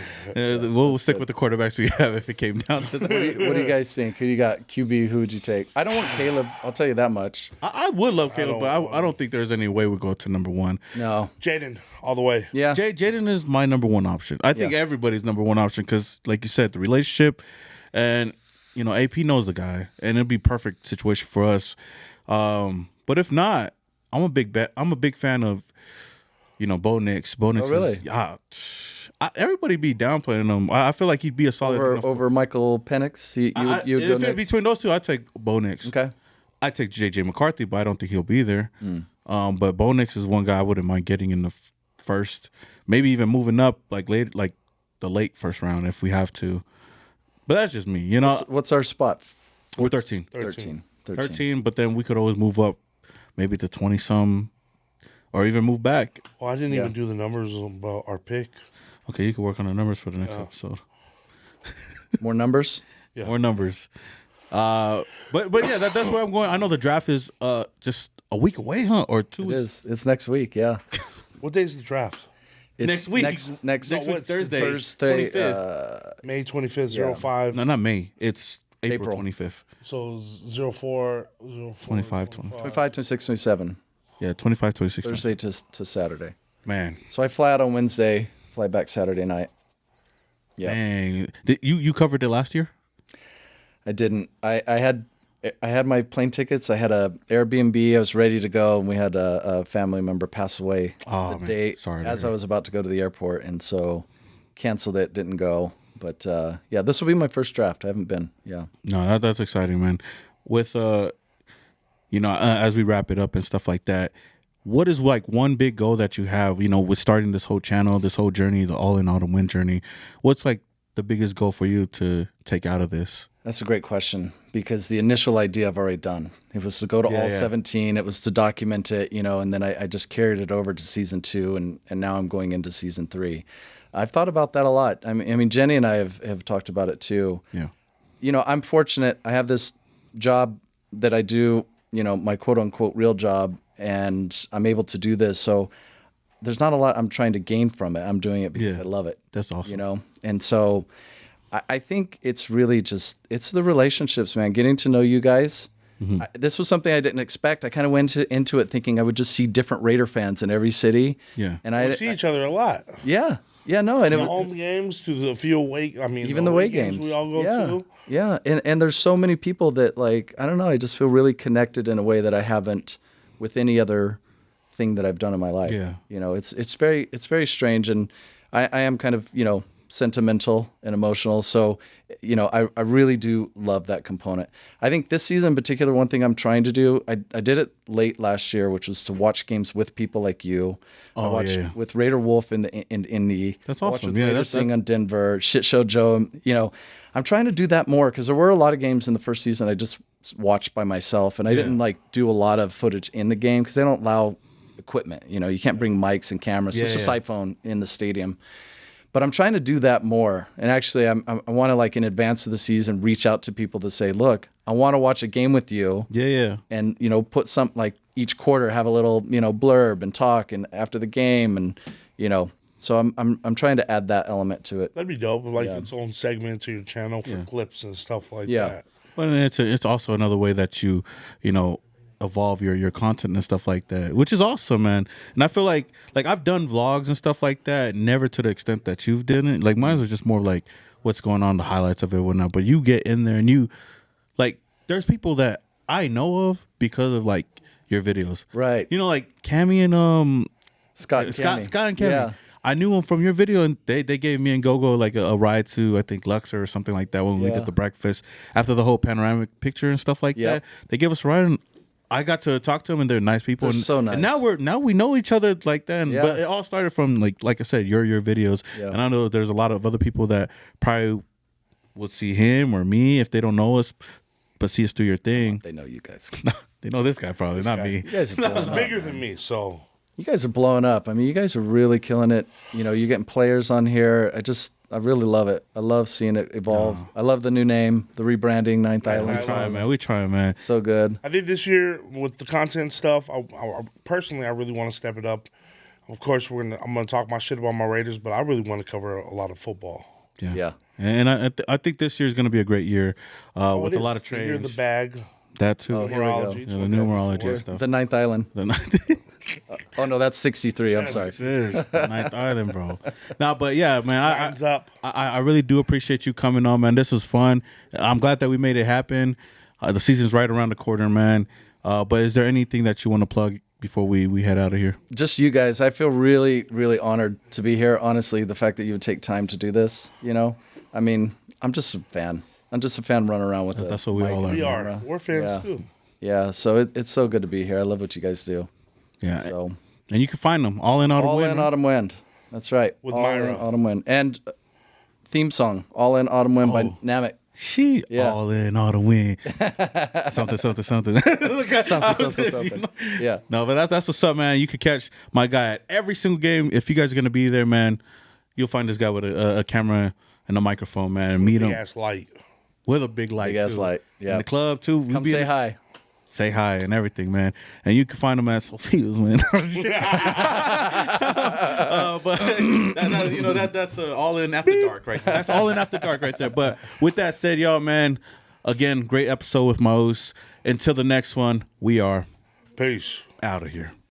We'll stick with the quarterbacks we have if it came down to that. What do you guys think? Who you got? QB? Who would you take? I don't want Caleb. I'll tell you that much. I would love Caleb, but I don't think there's any way we go to number one. No. Jaden, all the way. Yeah. Jaden is my number one option. I think everybody's number one option because, like you said, the relationship, and AP knows the guy, and it'd be perfect situation for us. But if not, I'm a big fan of, Bo Nix. Bo Nix really? Everybody be downplaying him. I feel like he'd be a solid over Michael Penix. You would go next? Between those two, I'd take Bo Nix. Okay. I'd take JJ McCarthy, but I don't think he'll be there. But Bo Nix is one guy I wouldn't mind getting in the first, maybe even moving up like the late first round if we have to. But that's just me, What's our spot? We're 13. 13, but then we could always move up maybe to 20-some or even move back. Well, I didn't even do the numbers about our pick. Okay, you can work on the numbers for the next episode. More numbers? Yeah. More numbers. But yeah, that's where I'm going. I know the draft is just a week away, huh? Or 2 weeks? It is. It's next week, yeah. What day is the draft? It's next week. Next week, Thursday. 25th. May 25th, 05. No, not May. It's April 25th. So 04, 25, 25, 26, 27. Yeah, 25, 26. Thursday to Saturday. Man. So I fly out on Wednesday, fly back Saturday night. Yeah. Dang. You covered it last year? I didn't. I had my plane tickets. I had a Airbnb. I was ready to go, and we had a family member pass away the day as I was about to go to the airport, and so canceled it. Didn't go. But yeah, this will be my first draft. I haven't been. Yeah. No, that's exciting, man. With as we wrap it up and stuff like that, what is like one big goal that you have? With starting this whole channel, this whole journey, the All In All to Win journey. What's like the biggest goal for you to take out of this? That's a great question because the initial idea I've already done. It was to go to all 17. It was to document it, and then I just carried it over to season 2, and now I'm going into season 3. I've thought about that a lot. I mean, Jenny and I have talked about it too. Yeah. I'm fortunate. I have this job that I do, my quote unquote real job, and I'm able to do this. So there's not a lot I'm trying to gain from it. I'm doing it because I love it. That's awesome. And so I think it's really it's the relationships, man, getting to know you guys. Mm-hmm. This was something I didn't expect. I kind of went into it thinking I would just see different Raider fans in every city. Yeah. And we see each other a lot. Yeah. Yeah, no. And the home games to the few away, even the away games we all go to. Yeah. And there's so many people that I don't know, I just feel really connected in a way that I haven't with any other thing that I've done in my life. Yeah. It's very strange, and I am kind of, sentimental and emotional. So, I really do love that component. I think this season in particular, one thing I'm trying to do, I did it late last year, which was to watch games with people like you. I watched with Raider Wolf in Indy. That's awesome. I watched with Raider Sing on Denver, Shit Show Joe. I'm trying to do that more because there were a lot of games in the first season I just watched by myself, and I didn't do a lot of footage in the game because they don't allow equipment. You can't bring mics and cameras. So it's just iPhone in the stadium. But I'm trying to do that more. And actually, I want to, in advance of the season, reach out to people to say, look, I want to watch a game with you. Yeah. And, put something each quarter, have a little, blurb and talk and after the game. And, so I'm trying to add that element to it. That'd be dope. Its own segment to your channel for clips and stuff like that. But it's also another way that you evolve your content and stuff like that, which is awesome, man. And I feel like I've done vlogs and stuff like that, never to the extent that you've done it. Like mine are just more like what's going on, the highlights of it, whatnot. But you get in there and you there's people that I know of because of your videos, right? Like Cammy and Scott and Cammy. Yeah. I knew them from your video, and they gave me and Gogo a ride to, I think, Luxor or something like that when we did the breakfast after the whole panoramic picture and stuff like that. They gave us a ride, and I got to talk to them, and they're nice people. They're so nice. And now we know each other like that. Yeah. But it all started from like I said, your videos. Yeah. And I know there's a lot of other people that probably will see him or me if they don't know us, but see us through your thing. They know you guys. They know this guy probably, not me. You guys are blowing He's up. bigger than me, so You guys are blowing up. I mean, you guys are really killing it. You know, you're getting players on here. I really love it. I love seeing it evolve. I love the new name, the rebranding, Ninth Island. We trying, man. So good. I think this year with the content stuff, personally, I really want to step it up. Of course, I'm gonna talk my shit about my Raiders, but I really want to cover a lot of football. Yeah. And I think this year is going to be a great year with It a lot is. of The year of trades. the bag. That too. Oh, here we go. Numerology. Yeah, the numerology stuff. The Ninth Island. Oh, no, that's 63. I'm sorry. It is Ninth Island, bro. No, but yeah, man, Time's up. I really do appreciate you coming on, man. This was fun. I'm glad that we made it happen. The season's right around the corner, man. But is there anything that you want to plug before we head out of here? Just you guys. I feel really, really honored to be here. Honestly, the fact that you would take time to do this, you know, I mean, I'm just a fan. I'm just a fan running around with it. That's what we all are. We man. are. We're fans Yeah. too. Yeah, so it's so good to be here. I love what you guys do. Yeah. So And you can find them all in Autumn All Wind. in Autumn Wind. That's right. With All Myra. in Autumn Wind. And theme song, All in Autumn Wind by Namek. She Yeah. all in Autumn Wind. something. Something. Yeah. No, but that's what's up, man. You could catch my guy at every single game. If you guys are gonna be there, man, you'll find this guy with a camera and a microphone, man, and meet Big him ass light. with a big light. Big ass too. light, yeah. In the club too. We Come be say in- hi. Say hi and everything, man. And you can find him at Sophia's, man. But that's all in after dark right there. That's all in after dark right there. But with that said, y'all, man, again, great episode with Mose. Until the next one, we are Peace. out of here.